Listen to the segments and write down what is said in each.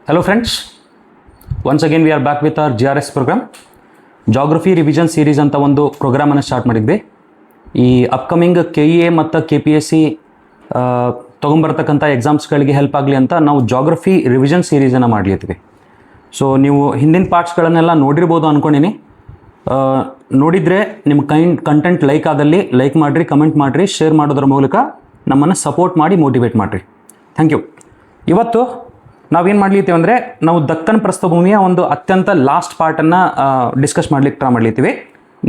Hello friends, once again we are back with our GRS program. Geography revision series ಅಂತ ಒಂದು ಪ್ರೋಗ್ರಾಮನ್ನು start ಮಾಡಿದ್ವಿ. ಈ ಅಪ್ಕಮಿಂಗ್ KEA ಮತ್ತು KPSC ತೊಗೊಂಬರ್ತಕ್ಕಂಥ ಎಕ್ಸಾಮ್ಸ್ಗಳಿಗೆ ಹೆಲ್ಪ್ ಆಗಲಿ ಅಂತ ನಾವು ಜಾಗ್ರಫಿ ರಿವಿಷನ್ ಸೀರೀಸನ್ನು ಮಾಡಲಿದ್ದೀವಿ. ಸೊ ನೀವು ಹಿಂದಿನ ಪಾರ್ಟ್ಸ್ಗಳನ್ನೆಲ್ಲ ನೋಡಿರ್ಬೋದು ಅಂದ್ಕೊಂಡಿನಿ. ನೋಡಿದರೆ ನಿಮ್ಮ ಕಂಟೆಂಟ್ ಲೈಕ್ ಆದಲ್ಲಿ ಲೈಕ್ ಮಾಡಿರಿ, ಕಮೆಂಟ್ ಮಾಡಿರಿ, ಶೇರ್ ಮಾಡೋದ್ರ ಮೂಲಕ ನಮ್ಮನ್ನು ಸಪೋರ್ಟ್ ಮಾಡಿ ಮೋಟಿವೇಟ್ ಮಾಡಿರಿ. Thank you. ಇವತ್ತು ನಾವೇನು ಮಾಡ್ಲಿತ್ತೀವಿ ಅಂದರೆ ನಾವು ದಕ್ಕನ್ ಪ್ರಸ್ಥಭೂಮಿಯ ಒಂದು ಅತ್ಯಂತ ಲಾಸ್ಟ್ ಪಾರ್ಟನ್ನು ಡಿಸ್ಕಸ್ ಮಾಡ್ಲಿಕ್ಕೆ ಟ್ರೈ ಮಾಡ್ಲಿತ್ತೀವಿ.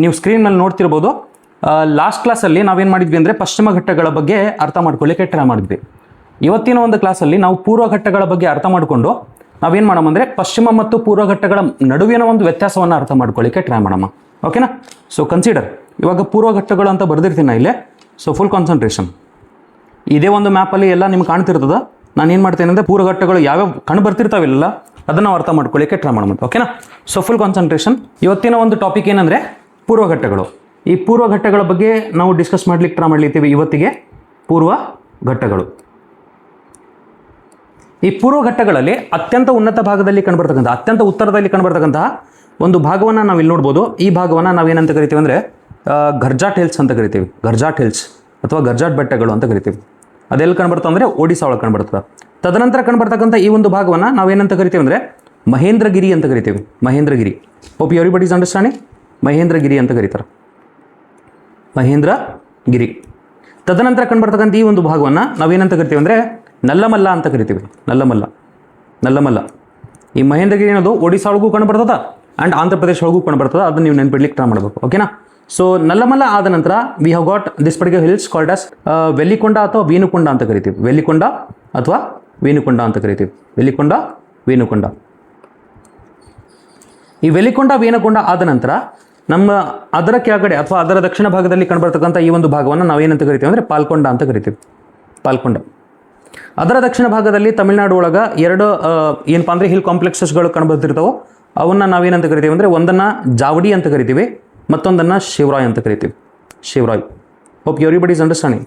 ನೀವು ಸ್ಕ್ರೀನ್ ಮೇಲೆ ನೋಡ್ತಿರ್ಬೋದು. ಲಾಸ್ಟ್ ಕ್ಲಾಸಲ್ಲಿ ನಾವೇನು ಮಾಡಿದ್ವಿ ಅಂದರೆ ಪಶ್ಚಿಮ ಘಟ್ಟಗಳ ಬಗ್ಗೆ ಅರ್ಥ ಮಾಡ್ಕೊಳ್ಳಿಕ್ಕೆ ಟ್ರೈ ಮಾಡಿದ್ವಿ. ಇವತ್ತಿನ ಒಂದು ಕ್ಲಾಸಲ್ಲಿ ನಾವು ಪೂರ್ವ ಘಟ್ಟಗಳ ಬಗ್ಗೆ ಅರ್ಥ ಮಾಡಿಕೊಂಡು ನಾವೇನು ಮಾಡೋಣ ಅಂದರೆ ಪಶ್ಚಿಮ ಮತ್ತು ಪೂರ್ವ ಘಟ್ಟಗಳ ನಡುವಿನ ಒಂದು ವ್ಯತ್ಯಾಸವನ್ನು ಅರ್ಥ ಮಾಡ್ಕೊಳ್ಳಿಕ್ಕೆ ಟ್ರೈ ಮಾಡೋಣ. ಓಕೆನಾ? ಸೊ ಕನ್ಸಿಡರ್, ಇವಾಗ ಪೂರ್ವ ಘಟ್ಟಗಳು ಅಂತ ಬರೆದಿರ್ತೀನಿ ಇಲ್ಲೇ. So full concentration. ಇದೇ ಒಂದು ಮ್ಯಾಪಲ್ಲಿ ಎಲ್ಲ ನಿಮ್ಗೆ ಕಾಣ್ತಿರ್ತದೆ. ನಾನು ಏನು ಮಾಡ್ತೇನೆ ಅಂದರೆ ಪೂರ್ವ ಘಟ್ಟಗಳು ಯಾವ್ಯಾವ ಕಣ್ಣು ಬರ್ತಿರ್ತಾವಿಲ್ಲ ಅದನ್ನು ನಾವು ಅರ್ಥ ಮಾಡ್ಕೊಳ್ಳಿಕ್ಕೆ ಟ್ರೈ ಮಾಡೋಣ. ಓಕೆನಾ? So full concentration. ಇವತ್ತಿನ ಒಂದು ಟಾಪಿಕ್ ಏನಂದರೆ ಪೂರ್ವ ಘಟ್ಟಗಳು. ಈ ಪೂರ್ವ ಘಟ್ಟಗಳ ಬಗ್ಗೆ ನಾವು ಡಿಸ್ಕಸ್ ಮಾಡ್ಲಿಕ್ಕೆ ಟ್ರೈ ಮಾಡ್ಲಿತ್ತೀವಿ ಇವತ್ತಿಗೆ. ಪೂರ್ವ ಘಟ್ಟಗಳು. ಈ ಪೂರ್ವ ಘಟ್ಟಗಳಲ್ಲಿ ಅತ್ಯಂತ ಉನ್ನತ ಭಾಗದಲ್ಲಿ ಕಂಡುಬರ್ತಕ್ಕಂಥ, ಅತ್ಯಂತ ಉತ್ತರದಲ್ಲಿ ಕಂಡುಬರ್ತಕ್ಕಂತಹ ಒಂದು ಭಾಗವನ್ನು ನಾವು ಇಲ್ಲಿ ನೋಡ್ಬೋದು. ಈ ಭಾಗವನ್ನು ನಾವೇನಂತ ಕರಿತೀವಿ ಅಂದರೆ ಘರ್ಜಾಟ್ ಹಿಲ್ಸ್ ಅಂತ ಕರಿತೀವಿ. ಘರ್ಜಾಟ್ ಹಿಲ್ಸ್ ಅಥವಾ ಘರ್ಜಾಟ್ ಬೆಟ್ಟಗಳು ಅಂತ ಕರಿತೀವಿ. ಅದೆಲ್ಲಿ ಕಂಡುಬರ್ತವೆ ಅಂದರೆ ಒಡಿಶಾ ಒಳಗೆ ಕಂಡುಬರ್ತದೆ. ತದನಂತರ ಕಂಡುಬರ್ತಕ್ಕಂಥ ಈ ಒಂದು ಭಾಗವನ್ನು ನಾವೇನಂತ ಕರಿತೀವಿ ಅಂದರೆ ಮಹೇಂದ್ರಗಿರಿ ಅಂತ ಕರಿತೀವಿ. Mahendragiri. Hope everybody is understanding. Mahendragiri ಅಂತ ಕರೀತಾರೆ. ಮಹೇಂದ್ರಗಿರಿ. ತದನಂತರ ಕಂಡುಬರ್ತಕ್ಕಂಥ ಈ ಒಂದು ಭಾಗವನ್ನು ನಾವೇನಂತ ಕರಿತೀವಿ ಅಂದರೆ ನಲ್ಲಮಲ್ಲ ಅಂತ ಕರಿತೀವಿ. ನಲ್ಲಮಲ್ಲ. ಈ ಮಹೇಂದ್ರಗಿರಿ ಅನ್ನೋದು ಒಡಿಶಾ ಒಳಗೂ ಕಂಡುಬರ್ತದ ಆ್ಯಂಡ್ ಆಂಧ್ರ ಪ್ರದೇಶ ಒಳಗೂ ಕಂಡುಬರ್ತದೆ. ಅದನ್ನು ನೀವು ನೆನ್ಪಿಡ್ಲಿಕ್ಕೆ ಟ್ರೈ ಮಾಡಬೇಕು. ಓಕೆನಾ? ಸೊ ನಲ್ಲಮಲ್ಲ ಆದ ನಂತರ we have got this particular hills called as Vellikonda ಅಥವಾ ವೀನುಕೊಂಡ ಅಂತ ಕರಿತೀವಿ. ವೆಲ್ಲಿಕೊಂಡ ಅಥವಾ ವೀನುಕೊಂಡ ಅಂತ ಕರಿತೀವಿ. ವೆಲ್ಲಿಕೊಂಡ, ವೀನುಕೊಂಡ. ಈ ವೆಲ್ಲಿಕೊಂಡ, ವೀನುಕೊಂಡ ಆದ ನಂತರ ನಮ್ಮ ಅದರ ಕೆಳಗಡೆ ಅಥವಾ ಅದರ ದಕ್ಷಿಣ ಭಾಗದಲ್ಲಿ ಕಂಡುಬರ್ತಕ್ಕಂಥ ಈ ಒಂದು ಭಾಗವನ್ನು ನಾವೇನಂತ ಕರಿತೀವಿ ಅಂದರೆ ಪಾಲ್ಕೊಂಡ ಅಂತ ಕರಿತೀವಿ. ಪಾಲ್ಕೊಂಡ. ಅದರ ದಕ್ಷಿಣ ಭಾಗದಲ್ಲಿ ತಮಿಳುನಾಡು ಒಳಗೆ ಎರಡು ಏನಪ್ಪ ಅಂದರೆ ಹಿಲ್ ಕಾಂಪ್ಲೆಕ್ಸಸ್ಗಳು ಕಂಡುಬರ್ತಿರ್ತಾವೆ. ಅವನ್ನ ನಾವೇನಂತ ಕರಿತೀವಿ ಅಂದರೆ ಒಂದನ್ನು ಜಾವಡಿ ಅಂತ ಕರಿತೀವಿ, ಮತ್ತೊಂದನ್ನು ಶಿವರಾಯ್ ಅಂತ ಕರಿತೀವಿ. Shevaroy. Hope everybody is understanding.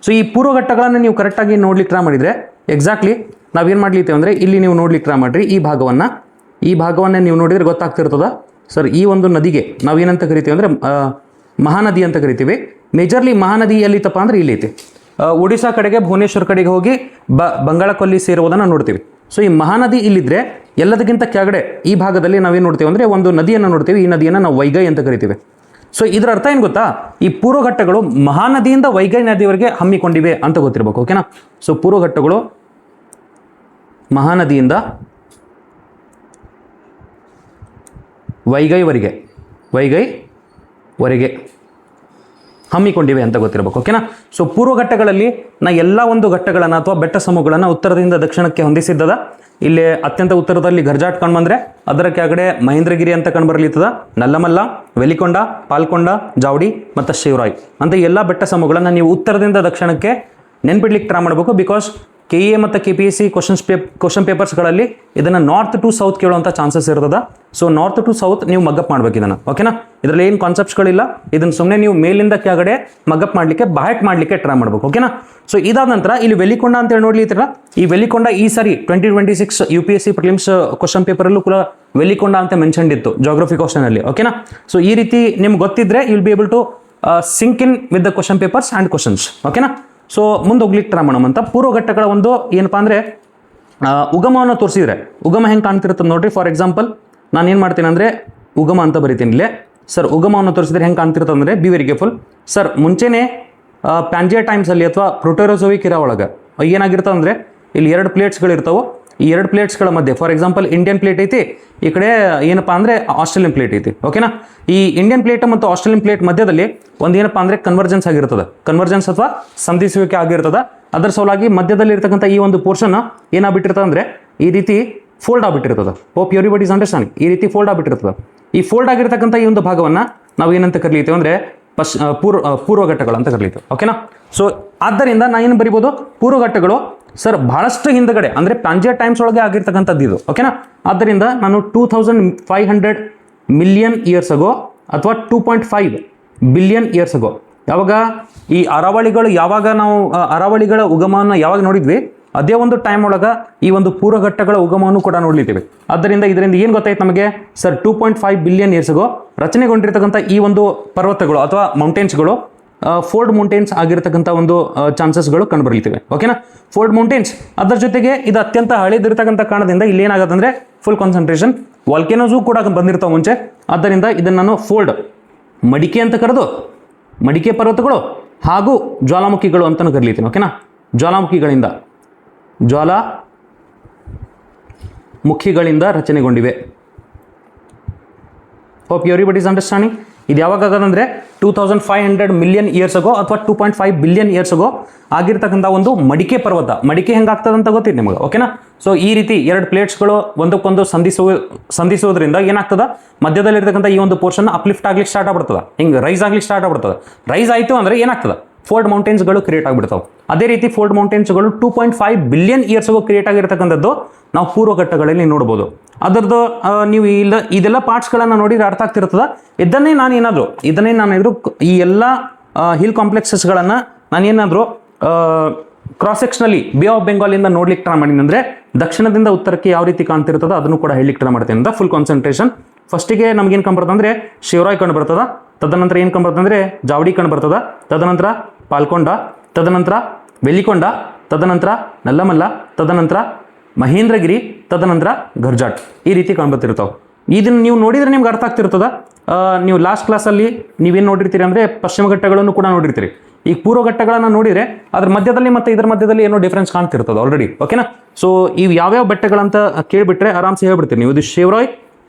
So ಈ ಪೂರ್ವ ಘಟ್ಟಗಳನ್ನು ನೀವು ಕರೆಕ್ಟಾಗಿ ನೋಡ್ಲಿಕ್ಕೆ ಟ್ರೈ ಮಾಡಿದರೆ ಎಕ್ಸಾಕ್ಟ್ಲಿ ನಾವೇನು ಮಾಡ್ಲಿತ್ತೇವೆ ಅಂದರೆ ಇಲ್ಲಿ ನೀವು ನೋಡ್ಲಿಕ್ಕೆ ಟ್ರೈ ಮಾಡಿರಿ. ಈ ಭಾಗವನ್ನು ನೀವು ನೋಡಿದರೆ ಗೊತ್ತಾಗ್ತಿರ್ತದ. ಸರ್ ಈ ಒಂದು ನದಿಗೆ ನಾವೇನಂತ ಕರಿತೀವಿ ಅಂದರೆ ಮಹಾನದಿ ಅಂತ ಕರಿತೀವಿ. ಮೇಜರ್ಲಿ ಮಹಾನದಿ ಎಲ್ಲಿತ್ತಪ್ಪ ಅಂದರೆ ಇಲ್ಲೈತಿ. ಒಡಿಶಾ ಕಡೆಗೆ ಭುವನೇಶ್ವರ ಕಡೆಗೆ ಹೋಗಿ ಬಂಗಾಳ ಕೊಲ್ಲಿ ಸೇರುವುದನ್ನು ನೋಡ್ತೀವಿ. ಸೊ ಈ ಮಹಾನದಿ ಇಲ್ಲಿದ್ದರೆ ಎಲ್ಲದಕ್ಕಿಂತ ಕೆಳಗಡೆ ಈ ಭಾಗದಲ್ಲಿ ನಾವೇನು ನೋಡ್ತೀವಿ ಅಂದರೆ ಒಂದು ನದಿಯನ್ನು ನೋಡ್ತೀವಿ. ಈ ನದಿಯನ್ನು ನಾವು ವೈಗೈ ಅಂತ ಕರಿತೀವಿ. ಸೊ ಇದರ ಅರ್ಥ ಏನು ಗೊತ್ತಾ? ಈ ಪೂರ್ವಘಟ್ಟಗಳು ಮಹಾನದಿಯಿಂದ ವೈಗೈ ನದಿಯವರೆಗೆ ಹಮ್ಮಿಕೊಂಡಿವೆ ಅಂತ ಗೊತ್ತಿರಬೇಕು. ಓಕೆನಾ? ಸೊ ಪೂರ್ವಘಟ್ಟಗಳು ಮಹಾನದಿಯಿಂದ ವೈಗೈವರೆಗೆ ಹಮ್ಮಿಕೊಂಡಿವೆ ಅಂತ ಗೊತ್ತಿರಬೇಕು. ಓಕೆನಾ? ಸೊ ಪೂರ್ವಘಟ್ಟಗಳಲ್ಲಿ ಎಲ್ಲ ಒಂದು ಘಟ್ಟಗಳನ್ನು ಅಥವಾ ಬೆಟ್ಟ ಸಮೂಹಗಳನ್ನು ಉತ್ತರದಿಂದ ದಕ್ಷಿಣಕ್ಕೆ ಹೊಂದಿಸಿದ್ದದ. ಇಲ್ಲಿ ಅತ್ಯಂತ ಉತ್ತರದಲ್ಲಿ ಘರ್ಜಾಟ್ ಕಂಡುಬಂದರೆ ಅದರ ಕೆಳಗಡೆ ಮಹೇಂದ್ರಗಿರಿ ಅಂತ ಕಂಡುಬರಲಿತ್ತದ. ನಲ್ಲಮಲ್ಲ, ವೆಲಿಕೊಂಡ, ಪಾಲ್ಕೊಂಡ, ಜಾವಡಿ ಮತ್ತು ಶಿವರಾಯ್ ಅಂತ ಎಲ್ಲ ಬೆಟ್ಟ ಸಮೂಹಗಳನ್ನು ನೀವು ಉತ್ತರದಿಂದ ದಕ್ಷಿಣಕ್ಕೆ ನೆನ್ಪಿಡ್ಲಿಕ್ಕೆ ಟ್ರೈ ಮಾಡಬೇಕು. ಬಿಕಾಸ್ KEA ಮತ್ತು KPSC ಕ್ವಶನ್ ಪೇಪರ್ಸ್ಗಳಲ್ಲಿ ಇದನ್ನು ನಾರ್ತ್ ಟು ಸೌತ್ ಕೇಳುವಂಥ ಚಾನ್ಸಸ್ ಇರ್ತದೆ. ಸೊ ನಾರ್ತ್ ಟು ಸೌತ್ ನೀವು ಮಗ್ಗಪ್ ಮಾಡಬೇಕು ಇದನ್ನು. ಓಕೆನಾ? ಇದರಲ್ಲಿ ಏನು ಕಾನ್ಸೆಪ್ಟ್ಸ್ಗಳಿಲ್ಲ. ಇದನ್ನು ಸುಮ್ಮನೆ ನೀವು ಮೇಲಿಂದ ಕೆಳಗಡೆ ಮಗ್ಗಪ್ ಮಾಡಲಿಕ್ಕೆ ಬಾಯಟ್ ಮಾಡಲಿಕ್ಕೆ ಟ್ರೈ ಮಾಡಬೇಕು. ಓಕೆನಾ? ಸೊ ಇದಾದ ನಂತರ ಇಲ್ಲಿ ವೆಲಿಕೊಂಡ ಅಂತೇಳಿ ನೋಡ್ಲಿತ್ತೀರ. ಈ ವೆಲಿಕೊಂಡ ಈ ಸಾರಿ 2026 UPSC ಪ್ರಿಲಿಮ್ಸ್ ಕ್ವಶನ್ ಪೇಪರಲ್ಲೂ ಕೂಡ ವೆಲಿಕೊಂಡ ಅಂತ ಮೆನ್ಷನ್ ಇತ್ತು ಜಾಗ್ರಫಿ ಕ್ವಶನಲ್ಲಿ. ಓಕೆನಾ? ಸೊ ಈ ರೀತಿ ನಿಮ್ಗೆ ಗೊತ್ತಿದ್ರೆ you will be able to sync in with the question papers and questions. ಓಕೆನಾ? ಸೊ ಮುಂದೆ ಹೋಗ್ಲಿಕ್ಕೆ ಟ್ರೈ ಮಾಡೋಣ ಅಂತ ಪೂರ್ವಘಟ್ಟಗಳ ಒಂದು ಏನಪ್ಪ ಅಂದರೆ ಉಗಮವನ್ನು ತೋರಿಸಿದ್ರೆ ಉಗಮ ಹೆಂಗೆ ಕಾಣ್ತಿರುತ್ತೆ ನೋಡ್ರಿ. ಫಾರ್ ಎಕ್ಸಾಂಪಲ್ ನಾನು ಏನು ಮಾಡ್ತೀನಿ ಅಂದರೆ ಉಗಮ ಅಂತ ಬರಿತೀನಿ ಇಲ್ಲೇ. ಸರ್ ಉಗಮವನ್ನು ತೋರಿಸಿದ್ರೆ ಹೆಂಗೆ ಕಾಣ್ತಿರುತ್ತೆ ಅಂದರೆ ಬಿ ವೆರಿ ಕೇರ್ಫುಲ್. ಸರ್ ಮುಂಚೆನೇ ಪ್ಯಾಂಜಿಯಾ ಟೈಮ್ಸಲ್ಲಿ ಅಥವಾ ಪ್ರೋಟೆರೋಜೋಯಿಕ್ ಇರಾ ಒಳಗೆ ಏನಾಗಿರ್ತವೆ ಅಂದರೆ ಇಲ್ಲಿ ಎರಡು ಪ್ಲೇಟ್ಸ್ಗಳಿರ್ತಾವೆ. ಈ ಎರಡು ಪ್ಲೇಟ್ಸ್ಗಳ ಮಧ್ಯೆ ಫಾರ್ ಎಕ್ಸಾಂಪಲ್ ಇಂಡಿಯನ್ ಪ್ಲೇಟ್ ಐತಿ, ಈ ಕಡೆ ಏನಪ್ಪ ಅಂದರೆ ಆಸ್ಟ್ರೇಲಿಯನ್ ಪ್ಲೇಟ್ ಐತಿ. ಓಕೆನಾ? ಈ ಇಂಡಿಯನ್ ಪ್ಲೇಟ್ ಮತ್ತು ಆಸ್ಟ್ರೇಲಿಯನ್ ಪ್ಲೇಟ್ ಮಧ್ಯದಲ್ಲಿ ಒಂದು ಏನಪ್ಪ ಅಂದರೆ ಕನ್ವರ್ಜೆನ್ಸ್ ಆಗಿರ್ತದೆ. ಕನ್ವರ್ಜೆನ್ಸ್ ಅಥವಾ ಸಂಧಿಸುವಿಕೆ ಆಗಿರ್ತದೆ. ಅದರ ಸಲುವಾಗಿ ಮಧ್ಯದಲ್ಲಿ ಇರ್ತಕ್ಕಂಥ ಈ ಒಂದು ಪೋರ್ಷನ್ ಏನಾಗ್ಬಿಟ್ಟಿರ್ತದೆ ಅಂದರೆ ಈ ರೀತಿ ಫೋಲ್ಡ್ ಆಗಿಬಿಟ್ಟಿರ್ತದೆ. Hope everybody is understanding. ಈ ರೀತಿ ಫೋಲ್ಡ್ ಆಗಿಬಿಟ್ಟಿರ್ತದೆ. ಈ ಫೋಲ್ಡ್ ಆಗಿರ್ತಕ್ಕಂಥ ಈ ಒಂದು ಭಾಗವನ್ನು ನಾವು ಏನಂತ ಕರೀತೀವಿ ಅಂದರೆ ಪೂರ್ವಘಟ್ಟಗಳು ಅಂತ ಕರೀತೀವಿ. ಓಕೆನಾ? ಸೊ ಆದ್ದರಿಂದ ನಾನು ಏನು ಬರಿಬೋದು? ಪೂರ್ವಘಟ್ಟಗಳು ಸರ್ ಬಹಳಷ್ಟು ಹಿಂದಗಡೆ ಅಂದರೆ ಪ್ಯಾಂಜಿಯಾ ಟೈಮ್ಸ್ ಒಳಗೆ ಆಗಿರ್ತಕ್ಕಂಥದ್ದು ಇದು. ಓಕೆನಾ? ಆದ್ದರಿಂದ ನಾನು 2500 ಮಿಲಿಯನ್ ಇಯರ್ಸ್ ಅಗೋ ಅಥವಾ 2.5 ಬಿಲಿಯನ್ ಇಯರ್ಸ್ ಅಗೋ, ಯಾವಾಗ ಈ ಅರಾವಳಿಗಳು ಯಾವಾಗ ನಾವು ಅರಾವಳಿಗಳ ಉಗಮವನ್ನು ಯಾವಾಗ ನೋಡಿದ್ವಿ ಅದೇ ಒಂದು ಟೈಮ್ ಒಳಗೆ ಈ ಒಂದು ಪೂರ್ವ ಘಟ್ಟಗಳ ಉಗಮವನ್ನು ಕೂಡ ನೋಡ್ಲಿದ್ದೀವಿ. ಆದ್ದರಿಂದ ಇದರಿಂದ ಏನು ಗೊತ್ತಾಯ್ತು ನಮಗೆ ಸರ್, 2.5 ಬಿಲಿಯನ್ ಇಯರ್ಸ್ಗೂ ರಚನೆಗೊಂಡಿರ್ತಕ್ಕಂಥ ಈ ಒಂದು ಪರ್ವತಗಳು ಅಥವಾ ಮೌಂಟೇನ್ಸ್ಗಳು ಫೋಲ್ಡ್ ಮೌಂಟೇನ್ಸ್ ಆಗಿರ್ತಕ್ಕಂಥ ಒಂದು ಚಾನ್ಸಸ್ಗಳು ಕಂಡುಬರ್ಲಿತ್ತಿವೆ. ಓಕೆನಾ, ಫೋಲ್ಡ್ ಮೌಂಟೇನ್ಸ್. ಅದರ ಜೊತೆಗೆ ಇದು ಅತ್ಯಂತ ಹಳೆದಿರ್ತಕ್ಕಂಥ ಕಾರಣದಿಂದ ಇಲ್ಲಿ ಏನಾಗುತ್ತೆ ಅಂದರೆ ಫುಲ್ ಕಾನ್ಸಂಟ್ರೇಷನ್ ವಾಲ್ಕೆನೋಸು ಕೂಡ ಬಂದಿರ್ತಾವೆ ಮುಂಚೆ. ಆದ್ದರಿಂದ ಇದನ್ನು ನಾನು ಫೋಲ್ಡ್ ಮಡಿಕೆ ಅಂತ ಕರೆದು ಮಡಿಕೆ ಪರ್ವತಗಳು ಹಾಗೂ ಜ್ವಾಲಾಮುಖಿಗಳು ಅಂತಲೂ ಕರೀತೀನಿ. ಓಕೆನಾ, ಜ್ವಾಲಾಮುಖಿಗಳಿಂದ ರಚನೆಗೊಂಡಿವೆ. Hope everybody is understanding. ಇದು ಯಾವಾಗ ಆಗೋದಂದರೆ 2500 ಮಿಲಿಯನ್ ಇಯರ್ಸ್ ಆಗೋ ಅಥವಾ 2.5 ಬಿಲಿಯನ್ ಇಯರ್ಸ್ ಆಗೋ ಆಗಿರ್ತಕ್ಕಂಥ ಒಂದು ಮಡಿಕೆ ಪರ್ವತ. ಮಡಿಕೆ ಹೆಂಗಾಗ್ತದೆ ಅಂತ ಗೊತ್ತಿದೆ ನಿಮಗೆ. ಓಕೆನಾ, ಸೊ ಈ ರೀತಿ ಎರಡು ಪ್ಲೇಟ್ಸ್ಗಳು ಒಂದಕ್ಕೊಂದು ಸಂಧಿಸುವುದರಿಂದ ಏನಾಗ್ತದೆ, ಮಧ್ಯದಲ್ಲಿರ್ತಕ್ಕಂಥ ಈ ಒಂದು ಪೋರ್ಷನ್ ಅಪ್ಲಿಫ್ಟ್ ಆಗ್ಲಿಕ್ಕೆ ಸ್ಟಾರ್ಟ್ ಆಗ್ಬಿಡ್ತದೆ, ಹಿಂಗೆ ರೈಸ್ ಆಗ್ಲಿಕ್ಕೆ ಸ್ಟಾರ್ಟ್ ಆಗ್ಬಿಡ್ತದೆ. ರೈಸ್ ಆಯಿತು ಅಂದರೆ ಏನಾಗ್ತದೆ, ಫೋಲ್ಡ್ ಮೌಂಟೇನ್ಸ್ಗಳು ಕ್ರಿಯೇಟ್ ಆಗಿಬಿಡ್ತಾವೆ. ಅದೇ ರೀತಿ ಫೋಲ್ಡ್ ಮೌಂಟೇನ್ಸ್ಗಳು 2.5 ಬಿಲಿಯನ್ ಇಯರ್ಸ್ಗೂ ಕ್ರಿಯೇಟ್ ಆಗಿರ್ತಕ್ಕಂಥದ್ದು ನಾವು ಪೂರ್ವ ಘಟ್ಟಗಳಲ್ಲಿ ನೋಡ್ಬೋದು. ಅದರದ್ದು ನೀವು ಇದೆಲ್ಲ ಪಾರ್ಟ್ಸ್ಗಳನ್ನು ನೋಡಿದ್ರೆ ಅರ್ಥ ಆಗ್ತಿರ್ತದೆ. ಇದನ್ನೇ ನಾನೇನಾದರೂ ಈ ಎಲ್ಲ ಹಿಲ್ ಕಾಂಪ್ಲೆಕ್ಸಸ್ಗಳನ್ನು ನಾನೇನಾದರೂ ಕ್ರಾಸ್ ಸೆಕ್ಷನಲ್ಲಿ ಬೇ ಆಫ್ ಬೆಂಗಾಲಿಂದ ನೋಡ್ಲಿಕ್ಕೆ ಟ್ರೈ ಮಾಡಿದ್ದೀನಿ ಅಂದರೆ ದಕ್ಷಿಣದಿಂದ ಉತ್ತರಕ್ಕೆ ಯಾವ ರೀತಿ ಕಾಣ್ತಿರ್ತದೆ ಅದನ್ನು ಕೂಡ ಹೇಳಲಿಕ್ಕೆ ಟ್ರೈ ಮಾಡ್ತೀನಿ ಅಂತ. Full concentration. ಫಸ್ಟಿಗೆ ನಮಗೇನು ಕಂಡುಬರ್ತದೆ ಅಂದರೆ ಶಿವರಾಯ್ ಕಂಡು ಬರ್ತದೆ, ತದನಂತರ ಏನು ಕಂಡುಬರ್ತದೆ ಅಂದರೆ ಜಾವಡಿ ಕಂಡು ಬರ್ತದೆ, ತದನಂತರ ಪಾಲ್ಕೊಂಡ, ತದನಂತರ ವೆಲಿಕೊಂಡ, ತದನಂತರ ನಲ್ಲಮಲ್ಲ, ತದನಂತರ ಮಹೇಂದ್ರಗಿರಿ, ತದನಂತರ ಗರ್ಜಾಟ್. ಈ ರೀತಿ ಕಂಡುಬರ್ತಿರ್ತಾವೆ. ಇದನ್ನು ನೀವು ನೋಡಿದರೆ ನಿಮ್ಗೆ ಅರ್ಥ ಆಗ್ತಿರ್ತದೆ. ನೀವು ಲಾಸ್ಟ್ ಕ್ಲಾಸಲ್ಲಿ ನೀವೇನು ನೋಡಿರ್ತೀರಿ ಅಂದರೆ ಪಶ್ಚಿಮ ಘಟ್ಟಗಳನ್ನು ಕೂಡ ನೋಡಿರ್ತೀರಿ. ಈಗ ಪೂರ್ವ ಘಟ್ಟಗಳನ್ನು ನೋಡಿದರೆ ಅದ್ರ ಮಧ್ಯದಲ್ಲಿ ಮತ್ತು ಇದರ ಮಧ್ಯದಲ್ಲಿ ಏನೋ ಡಿಫ್ರೆನ್ಸ್ ಕಾಣ್ತಿರ್ತದೆ ಆಲ್ರೆಡಿ. ಓಕೆನಾ, ಸೊ ಇವು ಯಾವ್ಯಾವ ಬೆಟ್ಟಗಳಂತ ಕೇಳಿಬಿಟ್ರೆ ಆರಾಮ್ಸೆ ಹೇಳ್ಬಿಡ್ತೀರಿ ನೀವು. ಇದು ಶಿವರಾಯ್,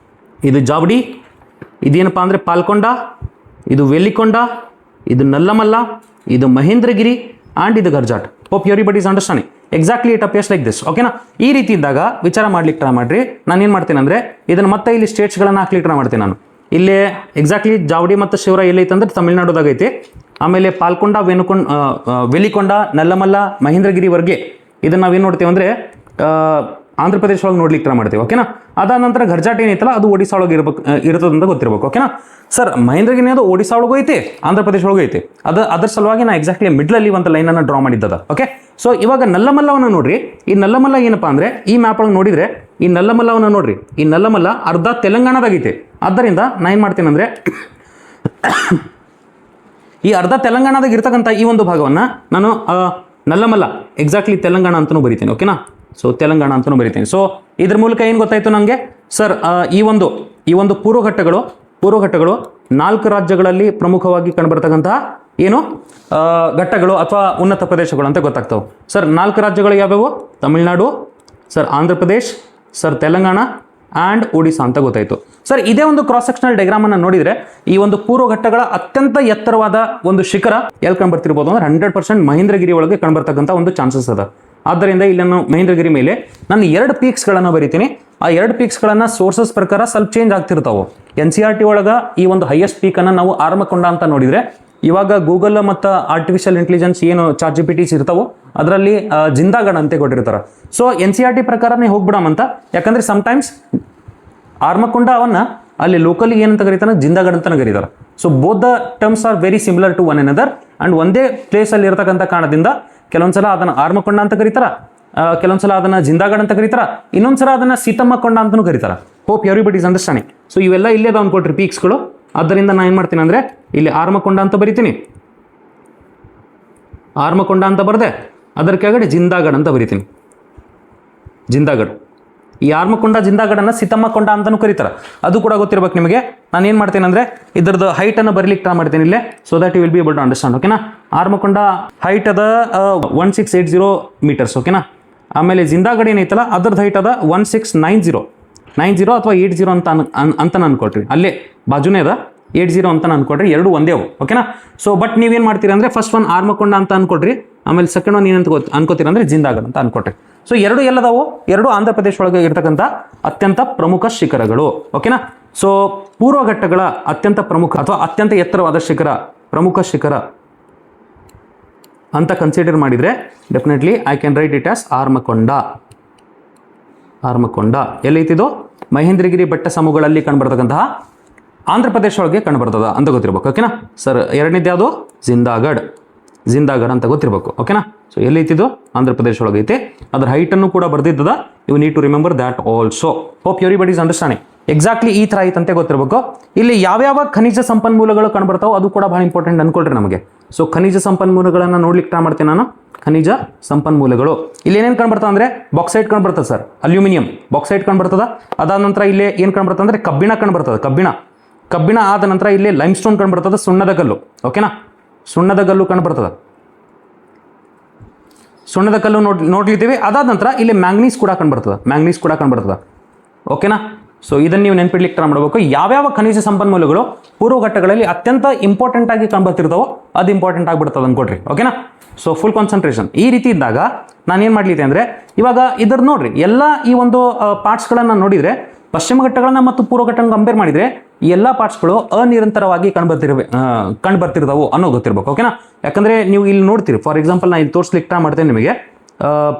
ಇದು ಜಾವಡಿ, ಇದೇನಪ್ಪ ಅಂದರೆ ಪಾಲ್ಕೊಂಡ, ಇದು ವೆಲ್ಲಿಕೊಂಡ, ಇದು ನಲ್ಲಮಲ್ಲ, ಇದು ಮಹೇಂದ್ರಗಿರಿ ಆ್ಯಂಡ್ ಇದು Garhjat. Hope everybody is understanding. Exactly it appears like this. ಓಕೆನಾ, ಈ ರೀತಿ ಇದ್ದಾಗ ವಿಚಾರ ಮಾಡ್ಲಿಕ್ಕೆ ಟ್ರೈ ಮಾಡಿರಿ. ನಾನು ಏನು ಮಾಡ್ತೀನಿ ಅಂದರೆ ಇದನ್ನು ಮತ್ತೆ ಇಲ್ಲಿ ಸ್ಟೇಟ್ಸ್ಗಳನ್ನು ಹಾಕ್ಲಿಕ್ಕೆ ಟ್ರೈ ಮಾಡ್ತೀನಿ ನಾನು. ಇಲ್ಲೇ ಎಕ್ಸಾಕ್ಟ್ಲಿ ಜಾವಡಿ ಮತ್ತು ಶಿವರಾಯ್ ಎಲ್ಲೈತೆ ಅಂದರೆ ತಮಿಳ್ನಾಡುದಾಗ ಐತಿ. ಆಮೇಲೆ ಪಾಲ್ಕೊಂಡ, ವೆಲಿಕೊಂಡ, ನಲ್ಲಮಲ್ಲ, ಮಹೇಂದ್ರಗಿರಿವರೆಗೆ ಇದನ್ನು ನಾವೇನು ನೋಡ್ತೀವಿ ಅಂದರೆ ಆಂಧ್ರ ಪ್ರದೇಶ ಒಳಗೆ ನೋಡ್ಲಿಕ್ಕೆ ಟ್ರೈ ಮಾಡ್ತೀವಿ. ಓಕೆನಾ, ಅದಾದ ನಂತರ ಗರ್ಜಾಟ್ ಏನೈತಲ್ಲ ಅದು ಒಡಿಶಾ ಒಳಗೆ ಇರ್ತದೆ ಅಂತ ಗೊತ್ತಿರಬೇಕು. ಓಕೆನಾ, ಸರ್ ಮಹೇಂದ್ರಗಿರಿ ಅದು ಒಡಿಶಾ ಒಳಗೂ ಐತಿ, ಆಂಧ್ರ ಪ್ರದೇಶ ಒಳಗೂ ಐತಿ. ಅದರ ಸಲುವಾಗಿ ನಾ ಎಕ್ಸಾಕ್ಟ್ಲಿ ಮಿಡ್ಲಲ್ಲಿ ಒಂದು ಲೈನನ್ನು ಡ್ರಾ ಮಾಡಿದ್ದದ. ಓಕೆ, ಸೊ ಇವಾಗ ನಲ್ಲಮಲ್ಲವನ್ನು ನೋಡ್ರಿ. ಈ ನಲ್ಲಮಲ್ಲ ಏನಪ್ಪಾ ಅಂದರೆ ಈ ಮ್ಯಾಪ್ ಒಳಗೆ ನೋಡಿದರೆ ಈ ನಲ್ಲಮಲ್ಲವನ್ನು ನೋಡ್ರಿ. ಈ ನಲ್ಲಮಲ್ಲ ಅರ್ಧ ತೆಲಂಗಾಣದಾಗೈತಿ. ಆದ್ದರಿಂದ ನಾ ಏನು ಮಾಡ್ತೀನಿ ಅಂದರೆ ಈ ಅರ್ಧ ತೆಲಂಗಾಣದಾಗ ಇರ್ತಕ್ಕಂಥ ಈ ಒಂದು ಭಾಗವನ್ನು ನಾನು ನಲ್ಲಮಲ್ಲ ಎಕ್ಸಾಕ್ಟ್ಲಿ ತೆಲಂಗಾಣ ಅಂತಲೂ ಬರಿತೀನಿ. ಓಕೆನಾ, ಸೊ ತೆಲಂಗಾಣ ಅಂತಲೂ ಬರಿತೀನಿ. ಸೊ ಇದ್ರ ಮೂಲಕ ಏನು ಗೊತ್ತಾಯಿತು ನನಗೆ ಸರ್, ಈ ಒಂದು ಪೂರ್ವ ಘಟ್ಟಗಳು 4 ರಾಜ್ಯಗಳಲ್ಲಿ ಪ್ರಮುಖವಾಗಿ ಕಂಡುಬರ್ತಕ್ಕಂತಹ ಏನು ಘಟ್ಟಗಳು ಅಥವಾ ಉನ್ನತ ಪ್ರದೇಶಗಳು ಅಂತ ಗೊತ್ತಾಗ್ತವೆ. ಸರ್ 4 ರಾಜ್ಯಗಳು ಯಾವ್ಯಾವು? Tamil Nadu, sir Andhra Pradesh, sir Telangana and Odisha ಅಂತ ಗೊತ್ತಾಯಿತು. ಸರ್ ಇದೇ ಒಂದು ಕ್ರಾಸ್ ಸೆಕ್ಷನಲ್ ಡೈಗ್ರಾಮನ್ನು ನೋಡಿದರೆ ಈ ಒಂದು ಪೂರ್ವ ಘಟ್ಟಗಳ ಅತ್ಯಂತ ಎತ್ತರವಾದ ಒಂದು ಶಿಖರ ಎಲ್ಲಿ ಕಂಡುಬರ್ತಿರ್ಬೋದು ಅಂದರೆ 100% ಮಹೇಂದ್ರಗಿರಿ ಒಳಗೆ ಕಂಡುಬರ್ತಕ್ಕಂಥ ಒಂದು ಚಾನ್ಸಸ್ ಅದ. ಆದ್ದರಿಂದ ಇಲ್ಲಿ ನಾನು ಮಹೇಂದ್ರಗಿರಿ ಮೇಲೆ ನಾನು 2 ಪೀಕ್ಸ್ಗಳನ್ನು ಬರಿತೀನಿ. ಆ 2 ಪೀಕ್ಸ್ಗಳನ್ನು ಸೋರ್ಸಸ್ ಪ್ರಕಾರ ಸ್ವಲ್ಪ ಚೇಂಜ್ ಆಗ್ತಿರ್ತಾವೆ. NCERT ಒಳಗೆ ಈ ಒಂದು ಹೈಯೆಸ್ಟ್ ಪೀಕನ್ನು ನಾವು ಆರ್ಮಕೊಂಡ ಅಂತ ನೋಡಿದರೆ, ಇವಾಗ ಗೂಗಲ್ ಮತ್ತು ಆರ್ಟಿಫಿಷಿಯಲ್ ಇಂಟೆಲಿಜೆನ್ಸ್ ಏನು ChatGPTs ಇರ್ತಾವೋ ಅದರಲ್ಲಿ ಜಿಂದಾಗಢ ಅಂತ ಕೊಟ್ಟಿರ್ತಾರೆ. ಸೊ NCERT ಪ್ರಕಾರನೇ ಹೋಗ್ಬಿಡಮಂತ. ಯಾಕಂದರೆ ಸಮ್ಟೈಮ್ಸ್ ಆರ್ಮಕೊಂಡ ಅವನ್ನ ಅಲ್ಲಿ ಲೋಕಲಿ ಏನಂತ ಕರೀತಾನೆ, ಜಿಂದಾಗಢ ಅಂತ ಕರೀತಾರೆ. So both the terms are very similar to one another and ಒಂದೇ ಪ್ಲೇಸಲ್ಲಿ ಇರತಕ್ಕಂಥ ಕಾರಣದಿಂದ ಕೆಲವೊಂದ್ಸಲ ಅದನ್ನು ಆರ್ಮಕೊಂಡ ಅಂತ ಕರೀತಾರ, ಕೆಲವೊಂದ್ಸಲ ಅದನ್ನು ಜಿಂದಾಗಢ ಅಂತ ಕರೀತಾರ, ಇನ್ನೊಂದ್ಸಲ ಅದನ್ನು ಸೀತಮ್ಮಕೊಂಡ ಅಂತಲೂ ಕರೀತಾರೆ. Hope everybody is understanding. So ಇವೆಲ್ಲ ಇಲ್ಲೇ ಅದಾವ ಅನ್ಕೊಟ್ರಿ ಪೀಕ್ಸ್ಗಳು. ಆದ್ದರಿಂದ ನಾನು ಏನು ಮಾಡ್ತೀನಿ ಅಂದರೆ ಇಲ್ಲಿ ಆರ್ಮಕೊಂಡ ಅಂತ ಬರಿತೀನಿ, ಆರ್ಮಕೊಂಡ ಅಂತ ಬರದೆ ಅದರ ಕೆಳಗಡೆ ಜಿಂದಾಗಢ ಅಂತ ಬರಿತೀನಿ. ಜಿಂದಾಗಢ, ಈ ಆರ್ಮಕೊಂಡ ಜಿಂದಾಗಢನ ಸೀತಮ್ಮಕೊಂಡ ಅಂತಲೂ ಕರೀತಾರೆ. ಅದು ಕೂಡ ಗೊತ್ತಿರ್ಬೇಕು ನಿಮಗೆ. ನಾನು ಏನು ಮಾಡ್ತೀನಿ ಅಂದರೆ ಇದ್ರದ್ದು ಹೈಟನ್ನು ಬರಲಿಕ್ಕೆ ಟ್ರೈ ಮಾಡ್ತೀನಿ ಇಲ್ಲೇ, so that you will be able to understand. ಓಕೆನಾ, ಆರ್ಮಕೊಂಡ ಹೈಟ್ ಅದ 1680 ಮೀಟರ್ಸ್. ಓಕೆನಾ, ಆಮೇಲೆ ಜಿಂದಾಗಢ ಏನೈತಲ್ಲ ಅದ್ರದ್ದು ಹೈಟ್ ಅದ 1690 ಅಥವಾ 80 ಅಂತ ಅನ್ಕೊಳ್ರಿ. ಅಲ್ಲೇ ಬಾಜುನೇ ಅದ 80 ಅಂತ ಅನ್ಕೊಳ್ರಿ. ಎರಡು ಒಂದೇ ಅವು. ಓಕೆನಾ, ಸೊ ಬಟ್ ನೀವೇನು ಮಾಡ್ತೀರಿ ಅಂದರೆ ಫಸ್ಟ್ ಒನ್ ಆರ್ಮಕೊಂಡ ಅಂತ ಅನ್ಕೊಳ್ರಿ, ಆಮೇಲೆ ಸೆಕೆಂಡ್ ಒನ್ ಏನಂತ ಅನ್ಕೋತೀರ ಅಂದರೆ ಜಿಂದಾಗಢ ಅಂತ ಅನ್ಕೊಟ್ರಿ. ಸೊ ಎರಡು ಎಲ್ಲದಾವು, ಎರಡು ಆಂಧ್ರ ಪ್ರದೇಶ ಒಳಗೆ ಇರ್ತಕ್ಕಂಥ ಅತ್ಯಂತ ಪ್ರಮುಖ ಶಿಖರಗಳು. ಓಕೆನಾ, ಸೊ ಪೂರ್ವ ಘಟ್ಟಗಳ ಅತ್ಯಂತ ಪ್ರಮುಖ ಅಥವಾ ಅತ್ಯಂತ ಎತ್ತರವಾದ ಶಿಖರ, ಪ್ರಮುಖ ಶಿಖರ ಅಂತ ಕನ್ಸಿಡರ್ ಮಾಡಿದರೆ definitely I can write it as Armakonda. Armakonda ಎಲ್ಲೈತಿದು? ಮಹೇಂದ್ರಗಿರಿ ಬೆಟ್ಟ ಸಮೂಹಗಳಲ್ಲಿ ಕಂಡುಬರ್ತಕ್ಕಂತಹ ಆಂಧ್ರ ಪ್ರದೇಶ ಒಳಗೆ ಕಂಡುಬರ್ತದ ಅಂತ ಗೊತ್ತಿರ್ಬೇಕು. ಓಕೆನಾ ಸರ್, ಎರಡನೇದು ಯಾವುದು? ಜಿಂದಾಗಢ. ಜಿಂದಾಗಢ ಅಂತ ಗೊತ್ತಿರಬೇಕು. ಓಕೆನಾ. ಸೊ ಎಲ್ಲೈತಿದ್ದು ಆಂಧ್ರ ಪ್ರದೇಶ ಒಳಗೈತಿ. ಅದ್ರ ಹೈಟನ್ನು ಕೂಡ ಬರ್ದಿದ್ದದ. You need to remember that also. Hope everybody is understanding. Exactly ಈ ಥರ ಐತಂತೆ ಗೊತ್ತಿರಬೇಕು. ಇಲ್ಲಿ ಯಾವ್ಯಾವ ಖನಿಜ ಸಂಪನ್ಮೂಲಗಳು ಕಂಡುಬರ್ತಾವೆ ಅದು ಕೂಡ ಭಾಳ ಇಂಪಾರ್ಟೆಂಟ್ ಅನ್ಕೊಳ್ರಿ ನಮಗೆ. ಸೊ ಖನಿಜ ಸಂಪನ್ಮೂಲಗಳನ್ನು ನೋಡ್ಲಿಕ್ಕೆ ಟ್ರೈ ಮಾಡ್ತೀನಿ ನಾನು. ಖನಿಜ ಸಂಪನ್ಮೂಲಗಳು ಇಲ್ಲಿ ಏನೇನು ಕಂಡುಬರ್ತಾವೆ ಅಂದರೆ ಬಾಕ್ಸೈಟ್ ಕಂಡುಬರ್ತದೆ ಸರ್, ಅಲ್ಯೂಮಿನಿಯಂ ಬಾಕ್ಸೈಟ್ ಕಂಡುಬರ್ತದ. ಅದಾದ ನಂತರ ಇಲ್ಲಿ ಏನು ಕಂಡುಬರ್ತದೆ ಅಂದರೆ ಕಬ್ಬಿಣ ಕಂಡುಬರ್ತದೆ. ಕಬ್ಬಿಣ ಆದ ನಂತರ ಇಲ್ಲಿ ಲೈಮ್ ಸ್ಟೋನ್ ಕಂಡುಬರ್ತದೆ, ಸುಣ್ಣದ ಕಲ್ಲು. ಓಕೆನಾ. ಸುಣ್ಣದ ಕಲ್ಲು ಕಂಡುಬರ್ತದೆ. ಸುಣ್ಣದ ಕಲ್ಲು ನೋಡ್ಲಿದ್ದೀವಿ. ಅದಾದ ನಂತರ ಇಲ್ಲಿ ಮ್ಯಾಂಗ್ನೀಸ್ ಕೂಡ ಕಂಡುಬರ್ತದೆ. ಓಕೆನಾ. ಸೊ ಇದನ್ನು ನೀವು ನೆನ್ಪಿಡ್ಲಿಕ್ಕೆ ಟ್ರೈ ಮಾಡಬೇಕು. ಯಾವ್ಯಾವ ಖನಿಜ ಸಂಪನ್ಮೂಲಗಳು ಪೂರ್ವಘಟ್ಟಗಳಲ್ಲಿ ಅತ್ಯಂತ ಇಂಪಾರ್ಟೆಂಟ್ ಆಗಿ ಕಂಡುಬರ್ತಿರ್ತಾವೋ ಅದು ಇಂಪಾರ್ಟೆಂಟ್ ಆಗಿಬಿಡ್ತದೆ ಅನ್ಕೊಡ್ರಿ. ಓಕೆನಾ. So full concentration. ಈ ರೀತಿ ಇದ್ದಾಗ ನಾನು ಏನು ಮಾಡ್ಲಿದ್ದೆ ಅಂದರೆ ಇವಾಗ ಇದ್ರ ನೋಡ್ರಿ ಎಲ್ಲ ಈ ಒಂದು ಪಾರ್ಟ್ಸ್ಗಳನ್ನು ನೋಡಿದರೆ ಪಶ್ಚಿಮ ಘಟ್ಟಗಳನ್ನ ಮತ್ತು ಪೂರ್ವ ಘಟ್ಟಗಳನ್ನು ಕಂಪೇರ್ ಮಾಡಿದರೆ ಈ ಎಲ್ಲ ಪಾರ್ಟ್ಸ್ಗಳು ಅನಿರಂತರವಾಗಿ ಕಂಡುಬರ್ತಿರ್ತಾವು ಅನ್ನೋ ಗೊತ್ತಿರಬೇಕು. ಓಕೆನಾ. ಯಾಕಂದರೆ ನೀವು ಇಲ್ಲಿ ನೋಡ್ತೀರಿ, ಫಾರ್ ಎಕ್ಸಾಂಪಲ್ ನಾನು ಇಲ್ಲಿ ತೋರಿಸ್ಲಿಕ್ಕೆ ಟ್ರೈ ಮಾಡ್ತೇನೆ ನಿಮಗೆ.